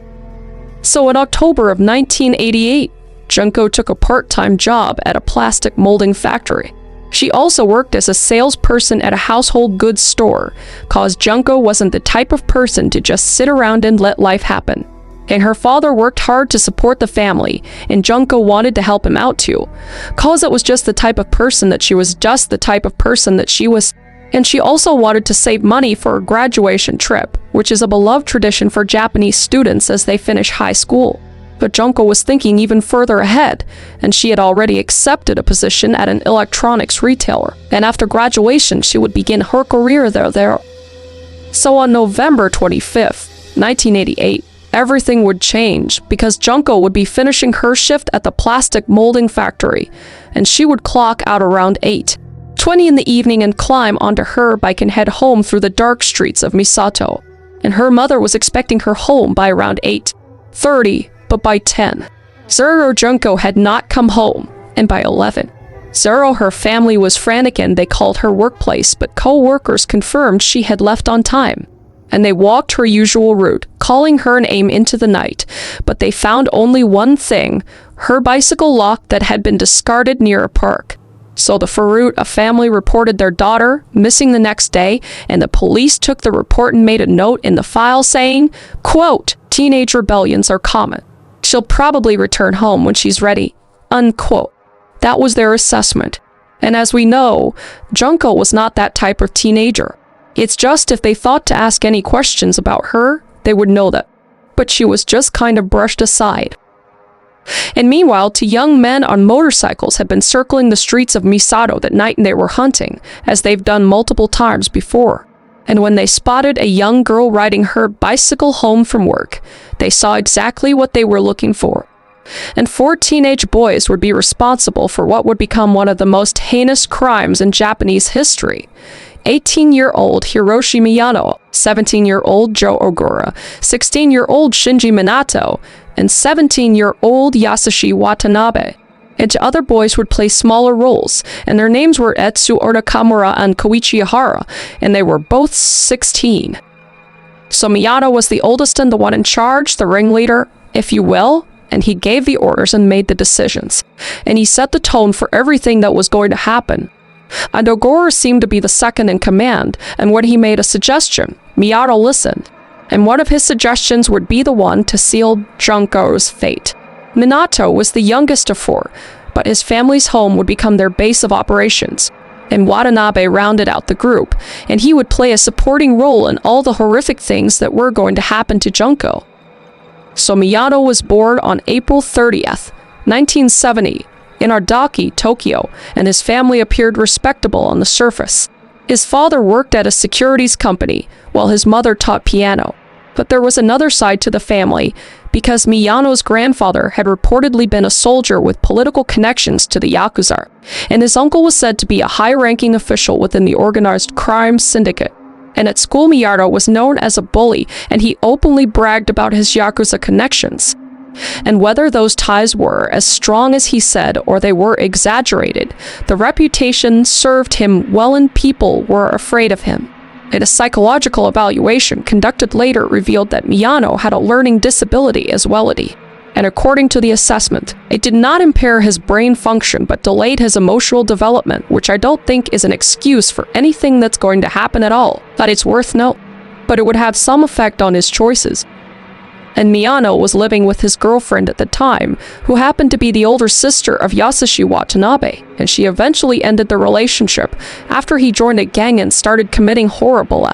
So in October of 1988, Junko took a part-time job at a plastic molding factory. She also worked as a salesperson at a household goods store, cause Junko wasn't the type of person to just sit around and let life happen. And her father worked hard to support the family, and Junko wanted to help him out too, cause it was just the type of person that she was. And she also wanted to save money for a graduation trip, which is a beloved tradition for Japanese students as they finish high school. But Junko was thinking even further ahead, and she had already accepted a position at an electronics retailer, and after graduation she would begin her career there. So on November 25th, 1988, everything would change because Junko would be finishing her shift at the plastic molding factory, and she would clock out around 8:20 in the evening and climb onto her bike and head home through the dark streets of Misato. And her mother was expecting her home by around 8:30, but by 10:00, Junko had not come home, and by 11:00, her family was frantic and they called her workplace, but co-workers confirmed she had left on time. And they walked her usual route, calling her name into the night, but they found only one thing: her bicycle lock that had been discarded near a park. So the Furuta family reported their daughter missing the next day, and the police took the report and made a note in the file saying, quote, "Teenage rebellions are common. She'll probably return home when she's ready," unquote. That was their assessment. And as we know, Junko was not that type of teenager. It's just if they thought to ask any questions about her, they would know that. But she was just kind of brushed aside. And meanwhile, two young men on motorcycles had been circling the streets of Misato that night and they were hunting, as they've done multiple times before. And when they spotted a young girl riding her bicycle home from work, they saw exactly what they were looking for. And 4 teenage boys would be responsible for what would become one of the most heinous crimes in Japanese history. 18-year-old Hiroshi Miyano, 17-year-old Joe Ogura, 16-year-old Shinji Minato, and 17-year-old Yasushi Watanabe. And two other boys would play smaller roles, and their names were Etsu Nakamura and Koichi Ihara, and they were both 16. So Miyano was the oldest and the one in charge, the ringleader, if you will, and he gave the orders and made the decisions. And he set the tone for everything that was going to happen. And Ogura seemed to be the second in command, and when he made a suggestion, Miyano listened. And one of his suggestions would be the one to seal Junko's fate. Minato was the youngest of 4, but his family's home would become their base of operations. And Watanabe rounded out the group, and he would play a supporting role in all the horrific things that were going to happen to Junko. So Miyano was born on April 30th, 1970, in Ardaki, Tokyo, and his family appeared respectable on the surface. His father worked at a securities company, while his mother taught piano. But there was another side to the family, because Miyano's grandfather had reportedly been a soldier with political connections to the Yakuza, and his uncle was said to be a high-ranking official within the organized crime syndicate. And at school, Miyano was known as a bully, and he openly bragged about his Yakuza connections. And whether those ties were as strong as he said or they were exaggerated, the reputation served him well and people were afraid of him. And a psychological evaluation conducted later revealed that Miyano had a learning disability as well. And according to the assessment, it did not impair his brain function but delayed his emotional development, which I don't think is an excuse for anything that's going to happen at all, but it's worth note. But it would have some effect on his choices. And Miyano was living with his girlfriend at the time, who happened to be the older sister of Yasushi Watanabe, and she eventually ended the relationship after he joined a gang and started committing horrible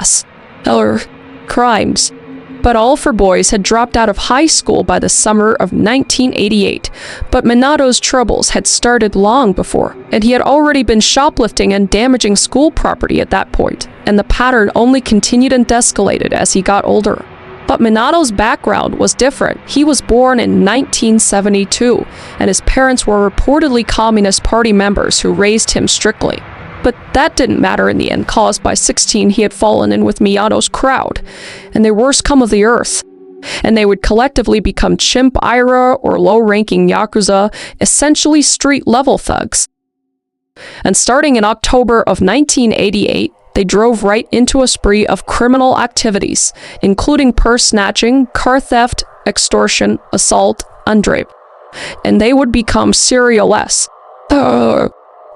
crimes. But all 4 boys had dropped out of high school by the summer of 1988, but Minato's troubles had started long before, and he had already been shoplifting and damaging school property at that point, and the pattern only continued and escalated as he got older. But Minato's background was different. He was born in 1972, and his parents were reportedly Communist Party members who raised him strictly. But that didn't matter in the end, cause by 16 he had fallen in with Miyano's crowd, and their worst come of the earth. And they would collectively become chimp Ira or low-ranking Yakuza, essentially street-level thugs. And starting in October of 1988, they drove right into a spree of criminal activities, including purse snatching, car theft, extortion, assault, and rape. And they would become serial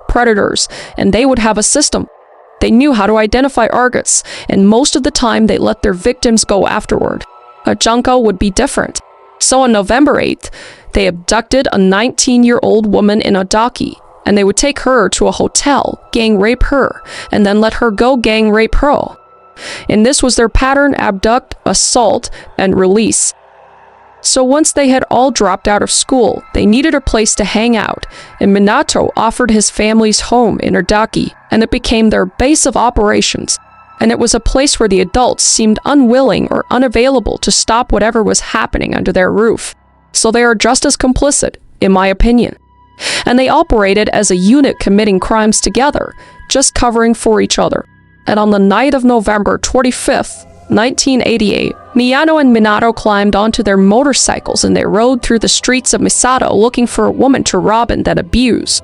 predators, and they would have a system. They knew how to identify targets, and most of the time they let their victims go afterward. Junko would be different. So on November 8th, they abducted a 19-year-old woman in Ardaki, and they would take her to a hotel, gang rape her, and then let her go gang rape her. And this was their pattern: abduct, assault, and release. So once they had all dropped out of school, they needed a place to hang out, and Minato offered his family's home in Ardaki, and it became their base of operations. And it was a place where the adults seemed unwilling or unavailable to stop whatever was happening under their roof. So they are just as complicit, in my opinion. And they operated as a unit committing crimes together, just covering for each other. And on the night of November 25th, 1988, Miyano and Minato climbed onto their motorcycles and they rode through the streets of Misato looking for a woman to rob and then abuse.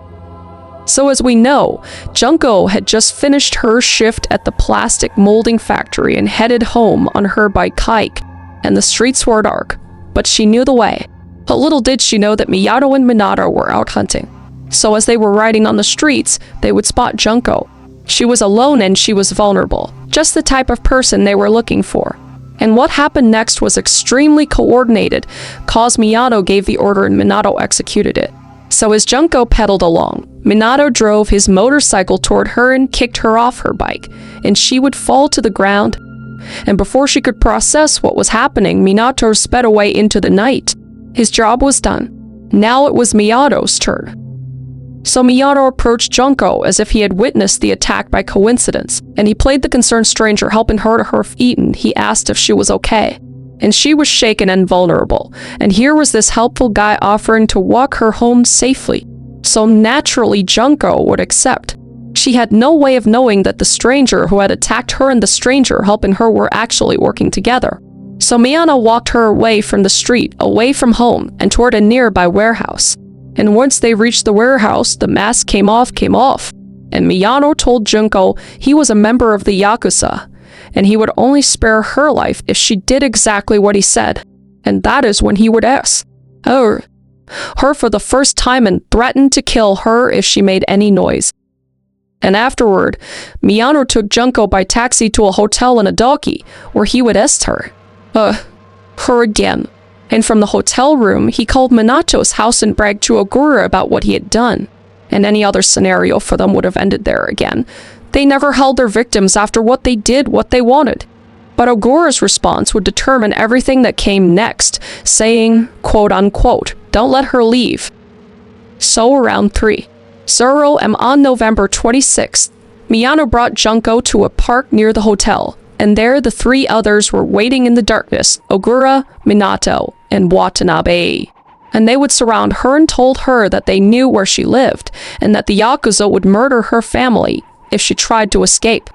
So as we know, Junko had just finished her shift at the plastic molding factory and headed home on her bike hike, and the streets were dark, but she knew the way. But little did she know that Miyano and Minato were out hunting. So as they were riding on the streets, they would spot Junko. She was alone and she was vulnerable, just the type of person they were looking for. And what happened next was extremely coordinated, cause Miyano gave the order and Minato executed it. So as Junko pedaled along, Minato drove his motorcycle toward her and kicked her off her bike, and she would fall to the ground. And before she could process what was happening, Minato sped away into the night. His job was done. Now it was Miyato's turn. So Miyato approached Junko as if he had witnessed the attack by coincidence, and he played the concerned stranger, helping her to her feet, and he asked if she was okay. And she was shaken and vulnerable, and here was this helpful guy offering to walk her home safely. So naturally Junko would accept. She had no way of knowing that the stranger who had attacked her and the stranger helping her were actually working together. So Miyano walked her away from the street, away from home, and toward a nearby warehouse. And once they reached the warehouse, the mask came off, and Miyano told Junko he was a member of the Yakuza, and he would only spare her life if she did exactly what he said. And that is when he would ask her for the first time and threatened to kill her if she made any noise. And afterward, Miyano took Junko by taxi to a hotel in Adoki, where he would ask her again. And from the hotel room, he called Minato's house and bragged to Ogura about what he had done. And any other scenario for them would have ended there again. They never held their victims after what they did, what they wanted. But Ogura's response would determine everything that came next, saying, quote unquote, "Don't let her leave." So around 3:00 am on November 26th, Miyano brought Junko to a park near the hotel, and there the three others were waiting in the darkness, Ogura, Minato, and Watanabe. And they would surround her and told her that they knew where she lived, and that the Yakuza would murder her family if she tried to escape.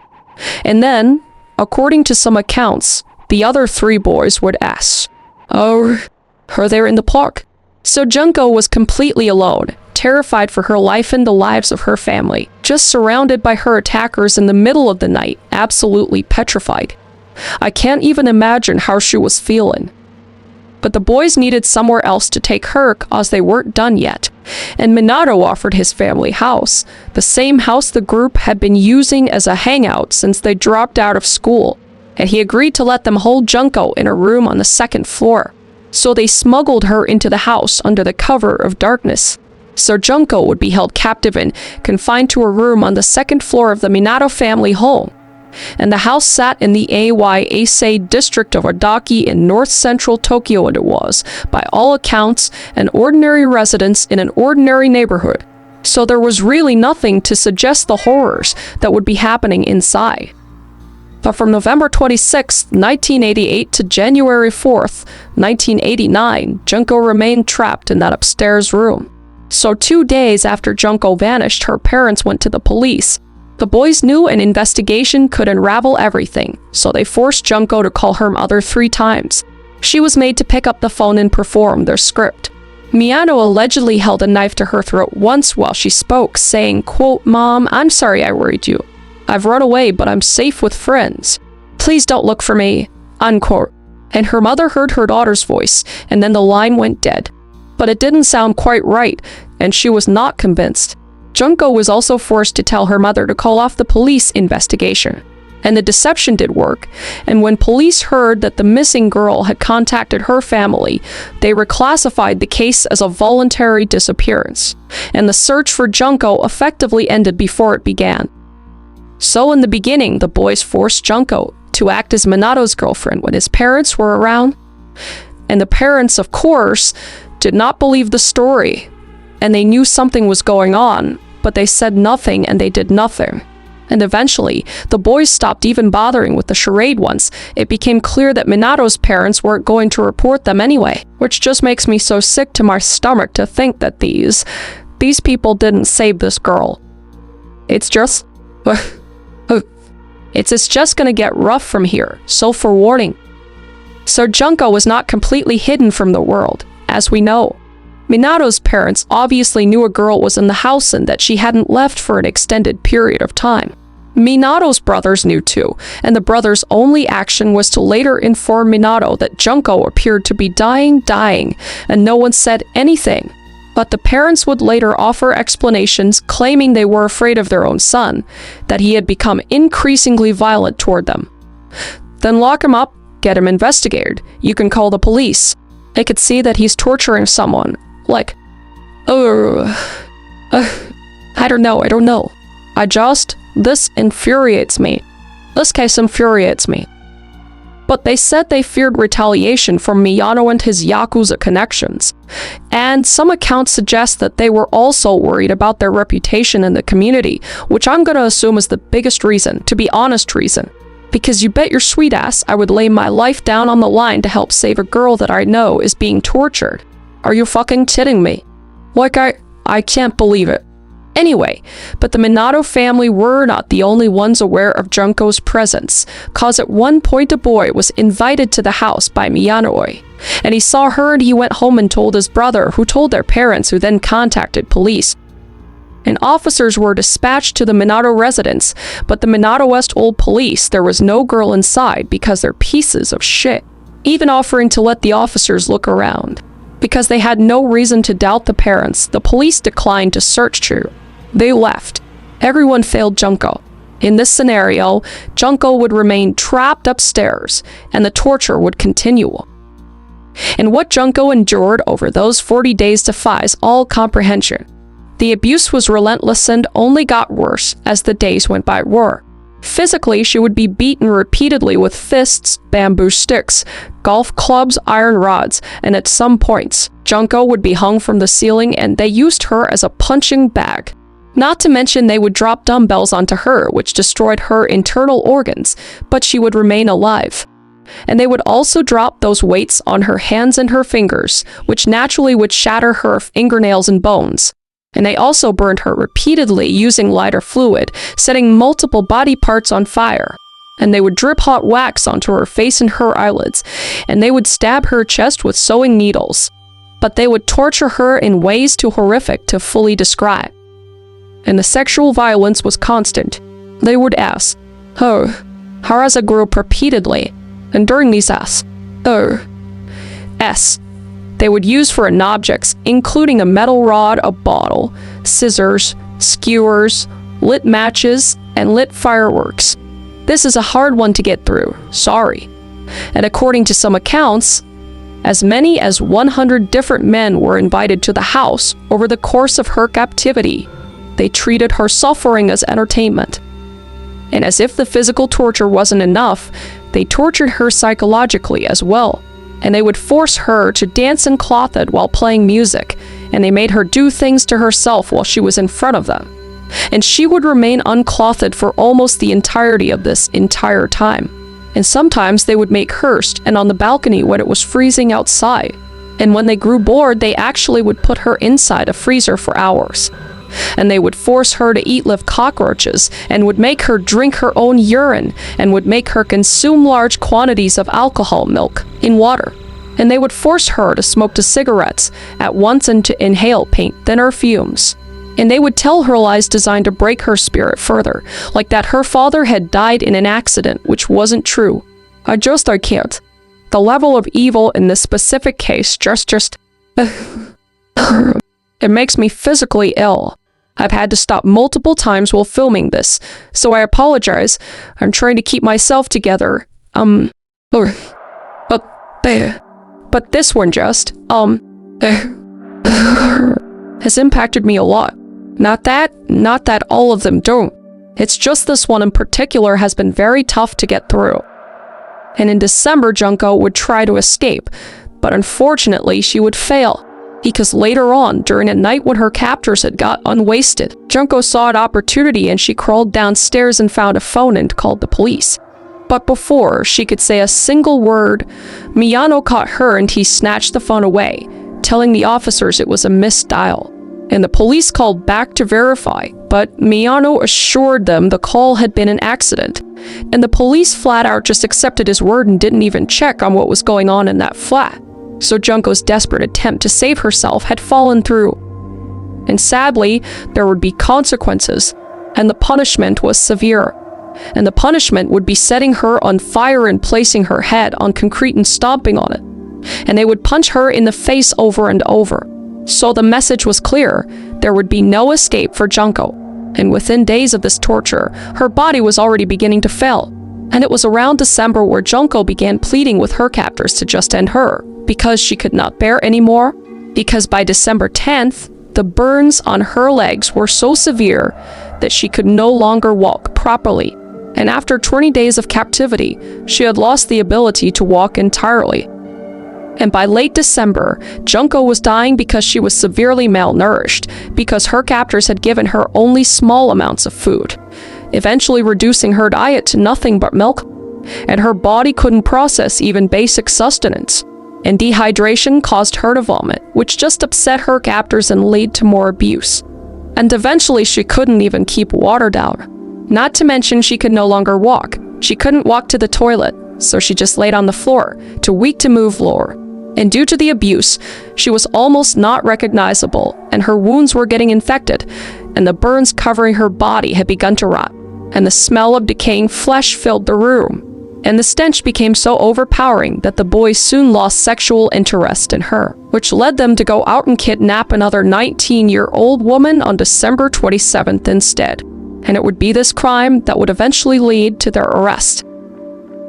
And then, according to some accounts, the other three boys would ask, "Oh, are they in the park?" So Junko was completely alone, terrified for her life and the lives of her family, just surrounded by her attackers in the middle of the night, absolutely petrified. I can't even imagine how she was feeling. But the boys needed somewhere else to take her as they weren't done yet, and Minato offered his family house, the same house the group had been using as a hangout since they dropped out of school, and he agreed to let them hold Junko in a room on the second floor. So they smuggled her into the house under the cover of darkness. So Junko would be held captive and confined to a room on the second floor of the Minato family home. And the house sat in the Ayase district of Adaki in north-central Tokyo, and it was, by all accounts, an ordinary residence in an ordinary neighborhood. So there was really nothing to suggest the horrors that would be happening inside. But from November 26, 1988 to January 4th, 1989, Junko remained trapped in that upstairs room. So 2 days after Junko vanished, her parents went to the police. The boys knew an investigation could unravel everything, so they forced Junko to call her mother 3 times. She was made to pick up the phone and perform their script. Miyano allegedly held a knife to her throat once while she spoke, saying, quote, "Mom, I'm sorry I worried you. I've run away, but I'm safe with friends. Please don't look for me," unquote. And her mother heard her daughter's voice, and then the line went dead. But it didn't sound quite right, and she was not convinced. Junko was also forced to tell her mother to call off the police investigation. And the deception did work, and when police heard that the missing girl had contacted her family, they reclassified the case as a voluntary disappearance, and the search for Junko effectively ended before it began. So in the beginning, the boys forced Junko to act as Minato's girlfriend when his parents were around, and the parents, of course, did not believe the story, and they knew something was going on, but they said nothing and they did nothing. And eventually, the boys stopped even bothering with the charade once it became clear that Minato's parents weren't going to report them anyway, which just makes me so sick to my stomach to think that these people didn't save this girl. It's just gonna get rough from here, so forewarning. So Junko was not completely hidden from the world, as we know. Minato's parents obviously knew a girl was in the house and that she hadn't left for an extended period of time. Minato's brothers knew too, and the brothers' only action was to later inform Minato that Junko appeared to be dying, and no one said anything. But the parents would later offer explanations claiming they were afraid of their own son, that he had become increasingly violent toward them. Then lock him up, get him investigated. You can call the police. They could see that he's torturing someone. Like, I don't know. This infuriates me. This case infuriates me. but they said they feared retaliation from Miyano and his Yakuza connections. And some accounts suggest that they were also worried about their reputation in the community, which I'm gonna assume is the biggest reason, to be honest reason. Because you bet your sweet ass I would lay my life down on the line to help save a girl that I know is being tortured. Are you fucking kidding me? Like I can't believe it. Anyway, but the Minato family were not the only ones aware of Junko's presence, cause at one point a boy was invited to the house by Miyanoi, and he saw her and he went home and told his brother, who told their parents, who then contacted police. And officers were dispatched to the Minato residence, but the Minato West Old Police, there was no girl inside because they're pieces of shit, even offering to let the officers look around. Because they had no reason to doubt the parents, the police declined to search Chu. They left. Everyone failed Junko. In this scenario, Junko would remain trapped upstairs, and the torture would continue. And what Junko endured over those 40 days defies all comprehension. The abuse was relentless and only got worse as the days went by. Physically, she would be beaten repeatedly with fists, bamboo sticks, golf clubs, iron rods, and at some points, Junko would be hung from the ceiling and they used her as a punching bag. Not to mention they would drop dumbbells onto her, which destroyed her internal organs, but she would remain alive. And they would also drop those weights on her hands and her fingers, which naturally would shatter her fingernails and bones. And they also burned her repeatedly using lighter fluid, setting multiple body parts on fire. And they would drip hot wax onto her face and her eyelids, and they would stab her chest with sewing needles. But they would torture her in ways too horrific to fully describe. And the sexual violence was constant. They would ask, "Oh," Haraza group repeatedly, and during these they would use foreign objects, including a metal rod, a bottle, scissors, skewers, lit matches, and lit fireworks. This is a hard one to get through, sorry. And according to some accounts, as many as 100 different men were invited to the house over the course of her captivity. They treated her suffering as entertainment. And as if the physical torture wasn't enough, they tortured her psychologically as well. And they would force her to dance in clothed while playing music, and they made her do things to herself while she was in front of them. And she would remain unclothed for almost the entirety of this entire time. And sometimes they would make her stand on the balcony when it was freezing outside. And when they grew bored, they actually would put her inside a freezer for hours. And they would force her to eat live cockroaches, and would make her drink her own urine, and would make her consume large quantities of alcohol milk in water. And they would force her to smoke cigarettes at once and to inhale paint thinner fumes. And they would tell her lies designed to break her spirit further, like that her father had died in an accident, which wasn't true. I can't. The level of evil in this specific case it makes me physically ill. I've had to stop multiple times while filming this, so I apologize. I'm trying to keep myself together. But this one just, has impacted me a lot. Not that all of them don't. It's just this one in particular has been very tough to get through. And in December, Junko would try to escape, but unfortunately she would fail. Because later on, during a night when her captors had got unwasted, Junko saw an opportunity and she crawled downstairs and found a phone and called the police. But before she could say a single word, Miyano caught her and he snatched the phone away, telling the officers it was a missed dial. And the police called back to verify, but Miyano assured them the call had been an accident. And the police flat out just accepted his word and didn't even check on what was going on in that flat. So Junko's desperate attempt to save herself had fallen through. And sadly, there would be consequences, and the punishment was severe. And the punishment would be setting her on fire and placing her head on concrete and stomping on it. And they would punch her in the face over and over. So the message was clear, there would be no escape for Junko. And within days of this torture, her body was already beginning to fail. And it was around December where Junko began pleading with her captors to just end her, because she could not bear anymore. Because by December 10th, the burns on her legs were so severe that she could no longer walk properly. And after 20 days of captivity, she had lost the ability to walk entirely. And by late December, Junko was dying because she was severely malnourished, because her captors had given her only small amounts of food, eventually reducing her diet to nothing but milk, and her body couldn't process even basic sustenance. And dehydration caused her to vomit, which just upset her captors and led to more abuse. And eventually she couldn't even keep water down. Not to mention she could no longer walk. She couldn't walk to the toilet, so she just laid on the floor, too weak to move lower. And due to the abuse, she was almost not recognizable, and her wounds were getting infected, and the burns covering her body had begun to rot, and the smell of decaying flesh filled the room. And the stench became so overpowering that the boys soon lost sexual interest in her, which led them to go out and kidnap another 19-year-old woman on December 27th instead. And it would be this crime that would eventually lead to their arrest.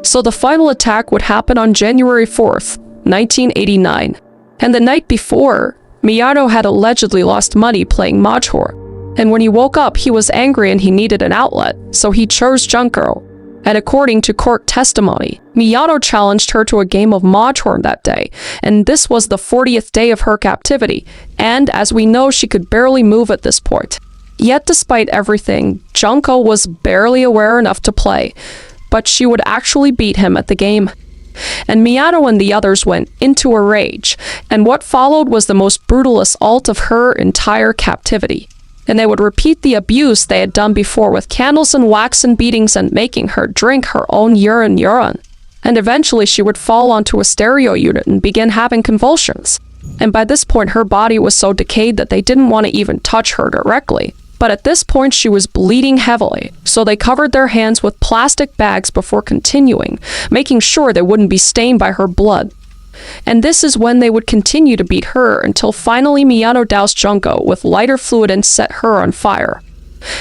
So the final attack would happen on January 4th, 1989. And the night before, Miyato had allegedly lost money playing mahjong. And when he woke up, he was angry and he needed an outlet, so he chose Junko. And according to court testimony, Miyato challenged her to a game of mahjong that day, and this was the 40th day of her captivity, and as we know, she could barely move at this point. Yet despite everything, Junko was barely aware enough to play, but she would actually beat him at the game. And Miyato and the others went into a rage, and what followed was the most brutal assault of her entire captivity. And they would repeat the abuse they had done before with candles and wax and beatings and making her drink her own urine. And eventually she would fall onto a stereo unit and begin having convulsions. And by this point her body was so decayed that they didn't want to even touch her directly. But at this point she was bleeding heavily, so they covered their hands with plastic bags before continuing, making sure they wouldn't be stained by her blood. And this is when they would continue to beat her until finally Miyato doused Junko with lighter fluid and set her on fire.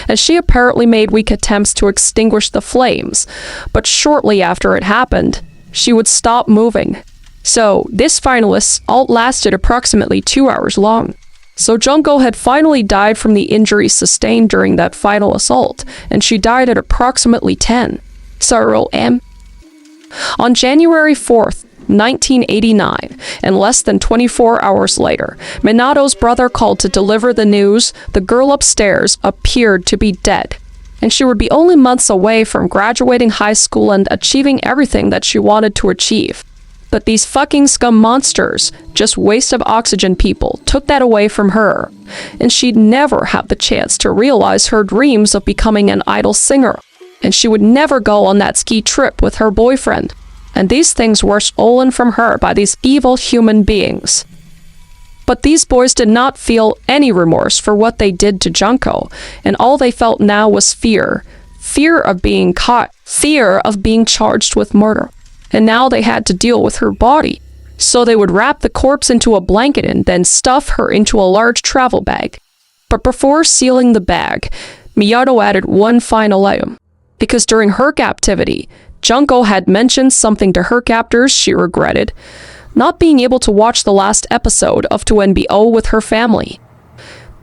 As she apparently made weak attempts to extinguish the flames, but shortly after it happened, she would stop moving. So this final assault lasted approximately 2 hours long. So Junko had finally died from the injuries sustained during that final assault, and she died at approximately 10. On January 4th, 1989, and less than 24 hours later, Minato's brother called to deliver the news the girl upstairs appeared to be dead, and she would be only months away from graduating high school and achieving everything that she wanted to achieve. But these fucking scum monsters, just waste of oxygen people, took that away from her, and she'd never have the chance to realize her dreams of becoming an idol singer, and she would never go on that ski trip with her boyfriend. And these things were stolen from her by these evil human beings. But these boys did not feel any remorse for what they did to Junko, and all they felt now was fear. Fear of being caught, fear of being charged with murder. And now they had to deal with her body. So they would wrap the corpse into a blanket and then stuff her into a large travel bag. But before sealing the bag, Miyato added one final item. Because during her captivity, Junko had mentioned something to her captors she regretted, not being able to watch the last episode of 2NBO with her family.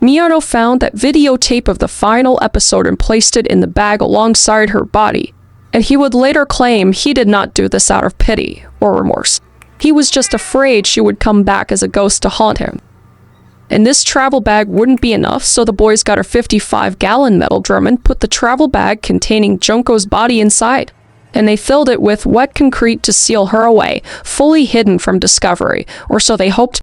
Miyato found that videotape of the final episode and placed it in the bag alongside her body, and he would later claim he did not do this out of pity or remorse. He was just afraid she would come back as a ghost to haunt him. And this travel bag wouldn't be enough, so the boys got a 55-gallon metal drum and put the travel bag containing Junko's body inside. And they filled it with wet concrete to seal her away, fully hidden from discovery, or so they hoped.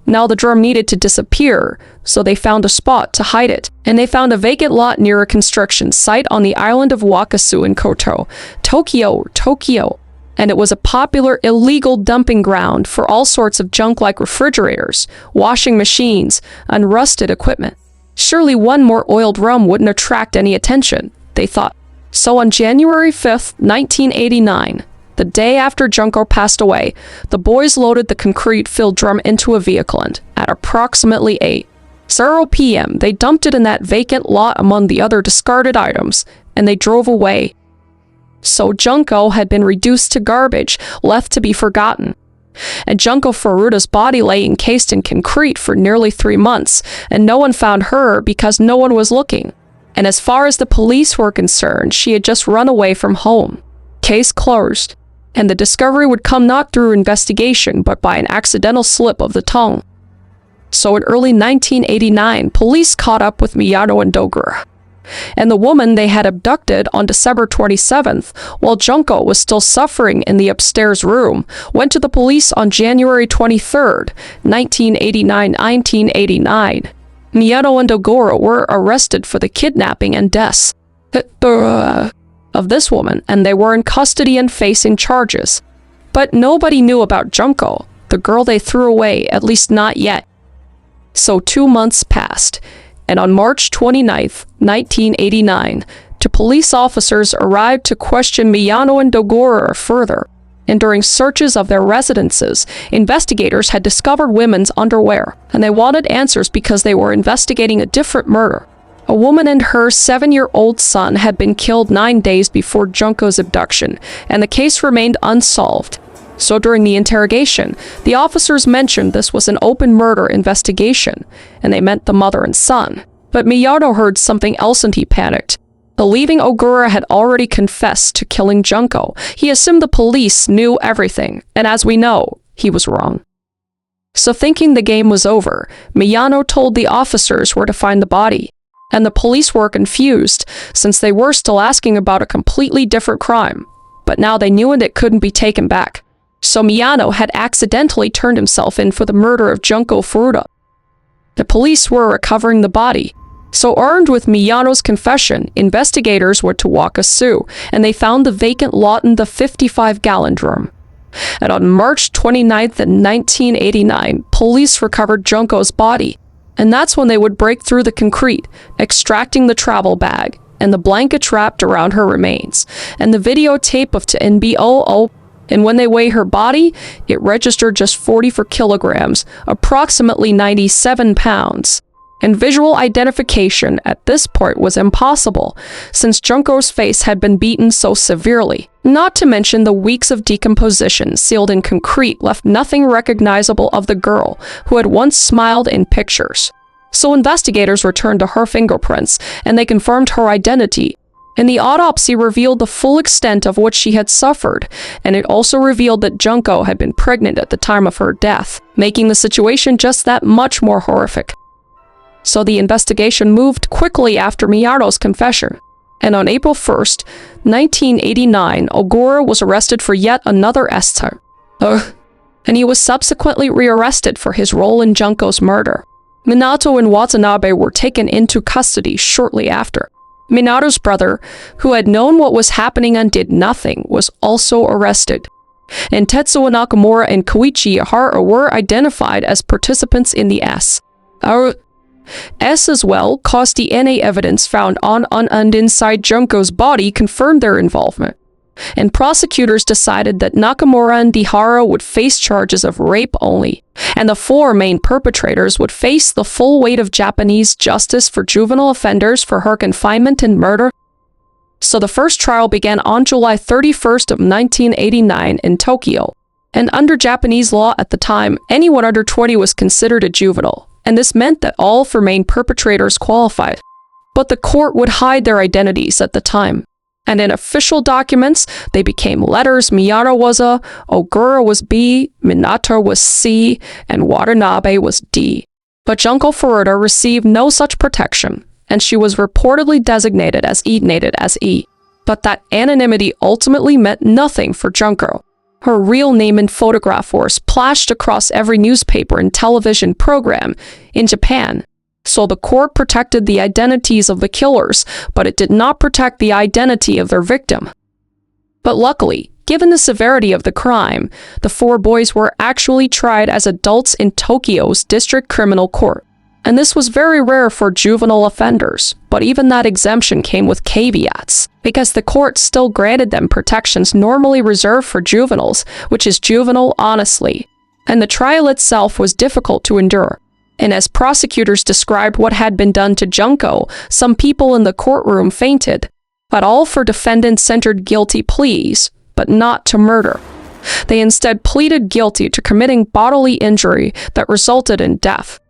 Now the drum needed to disappear, so they found a spot to hide it, and they found a vacant lot near a construction site on the island of Wakasu in Koto, Tokyo. And it was a popular illegal dumping ground for all sorts of junk like refrigerators, washing machines, and rusted equipment. Surely one more oiled drum wouldn't attract any attention, they thought. So on January 5th, 1989, the day after Junko passed away, the boys loaded the concrete-filled drum into a vehicle and, at approximately 8:00 p.m., they dumped it in that vacant lot among the other discarded items, and they drove away. So Junko had been reduced to garbage, left to be forgotten. And Junko Furuta's body lay encased in concrete for nearly 3 months, and no one found her because no one was looking. And as far as the police were concerned, she had just run away from home. Case closed. And the discovery would come not through investigation, but by an accidental slip of the tongue. So in early 1989, police caught up with Miyano and Dogura. And the woman they had abducted on December 27th, while Junko was still suffering in the upstairs room, went to the police on January 23rd, 1989. Miyano and Dogura were arrested for the kidnapping and deaths of this woman, and they were in custody and facing charges. But nobody knew about Junko, the girl they threw away, at least not yet. So 2 months passed, and on March 29th, 1989, two police officers arrived to question Miyano and Dogura further. And during searches of their residences, investigators had discovered women's underwear, and they wanted answers because they were investigating a different murder. A woman and her 7-year-old son had been killed 9 days before Junko's abduction, and the case remained unsolved. So during the interrogation, the officers mentioned this was an open murder investigation, and they meant the mother and son. But Miyano heard something else and he panicked. Believing Ogura had already confessed to killing Junko, he assumed the police knew everything, and as we know, he was wrong. So thinking the game was over, Miyano told the officers where to find the body, and the police were confused since they were still asking about a completely different crime, but now they knew and it couldn't be taken back. So Miyano had accidentally turned himself in for the murder of Junko Furuta. The police were recovering the body. So armed with Miyano's confession, investigators went to Wakasu, and they found the vacant lot in the 55-gallon drum. And on March 29th, 1989, police recovered Junko's body, and that's when they would break through the concrete, extracting the travel bag, and the blankets wrapped around her remains, and the videotape of TNBOO. And when they weighed her body, it registered just 44 kilograms, approximately 97 pounds. And visual identification at this point was impossible, since Junko's face had been beaten so severely. Not to mention the weeks of decomposition sealed in concrete left nothing recognizable of the girl who had once smiled in pictures. So investigators returned to her fingerprints, and they confirmed her identity. And the autopsy revealed the full extent of what she had suffered, and it also revealed that Junko had been pregnant at the time of her death, making the situation just that much more horrific. So the investigation moved quickly after Miyano's confession, and on April 1st, 1989, Ogura was arrested for yet another Esther. And he was subsequently rearrested for his role in Junko's murder. Minato and Watanabe were taken into custody shortly after. Minato's brother, who had known what was happening and did nothing, was also arrested. And Tetsuo Nakamura and Koichi Ihara were identified as participants in the S. As well, cause DNA evidence found on and inside Junko's body confirmed their involvement. And prosecutors decided that Nakamura and Ihara would face charges of rape only, and the 4 main perpetrators would face the full weight of Japanese justice for juvenile offenders for her confinement and murder. So the first trial began on July 31st of 1989 in Tokyo, and under Japanese law at the time, anyone under 20 was considered a juvenile, and this meant that all 4 main perpetrators qualified. But the court would hide their identities at the time. And in official documents, they became letters. Miyano was A, Ogura was B, Minato was C, and Watanabe was D. But Junko Furuta received no such protection, and she was reportedly designated as E. But that anonymity ultimately meant nothing for Junko. Her real name and photograph were splashed across every newspaper and television program in Japan. So the court protected the identities of the killers, but it did not protect the identity of their victim. But luckily, given the severity of the crime, the 4 boys were actually tried as adults in Tokyo's district criminal court. And this was very rare for juvenile offenders, but even that exemption came with caveats, because the court still granted them protections normally reserved for juveniles, which is juvenile honestly. And the trial itself was difficult to endure. And as prosecutors described what had been done to Junko, some people in the courtroom fainted. But all 4 defendants entered guilty pleas, but not to murder. They instead pleaded guilty to committing bodily injury that resulted in death.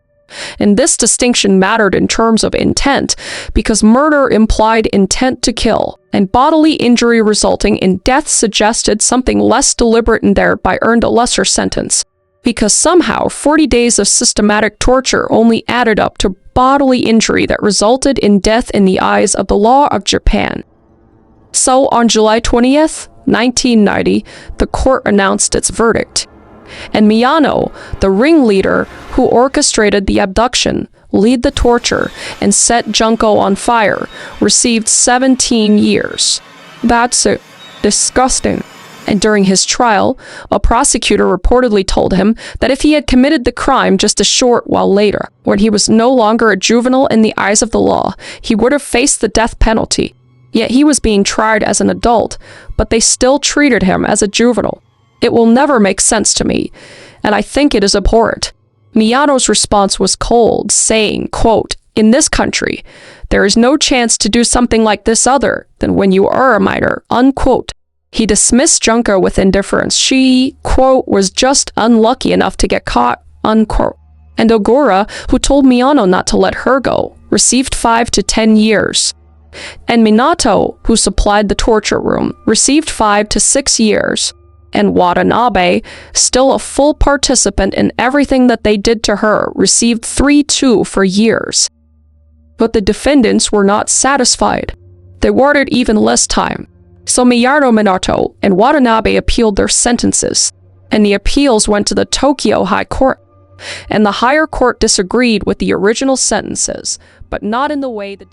And this distinction mattered in terms of intent, because murder implied intent to kill, and bodily injury resulting in death suggested something less deliberate and thereby earned a lesser sentence. Because somehow 40 days of systematic torture only added up to bodily injury that resulted in death in the eyes of the law of Japan. So on July 20th, 1990, the court announced its verdict. And Miyano, the ringleader who orchestrated the abduction, led the torture, and set Junko on fire, received 17 years. That's disgusting. And during his trial, a prosecutor reportedly told him that if he had committed the crime just a short while later, when he was no longer a juvenile in the eyes of the law, he would have faced the death penalty. Yet he was being tried as an adult, but they still treated him as a juvenile. It will never make sense to me, and I think it is abhorrent. Miyano's response was cold, saying, quote, "In this country, there is no chance to do something like this other than when you are a minor," unquote. He dismissed Junko with indifference. She, quote, "was just unlucky enough to get caught," unquote. And Ogura, who told Miyano not to let her go, received 5 to 10 years. And Minato, who supplied the torture room, received 5 to 6 years. And Watanabe, still a full participant in everything that they did to her, received 3-2 for years. But the defendants were not satisfied. They wanted even less time. So Minato and Watanabe appealed their sentences, and the appeals went to the Tokyo High Court. And the higher court disagreed with the original sentences, but not in the way the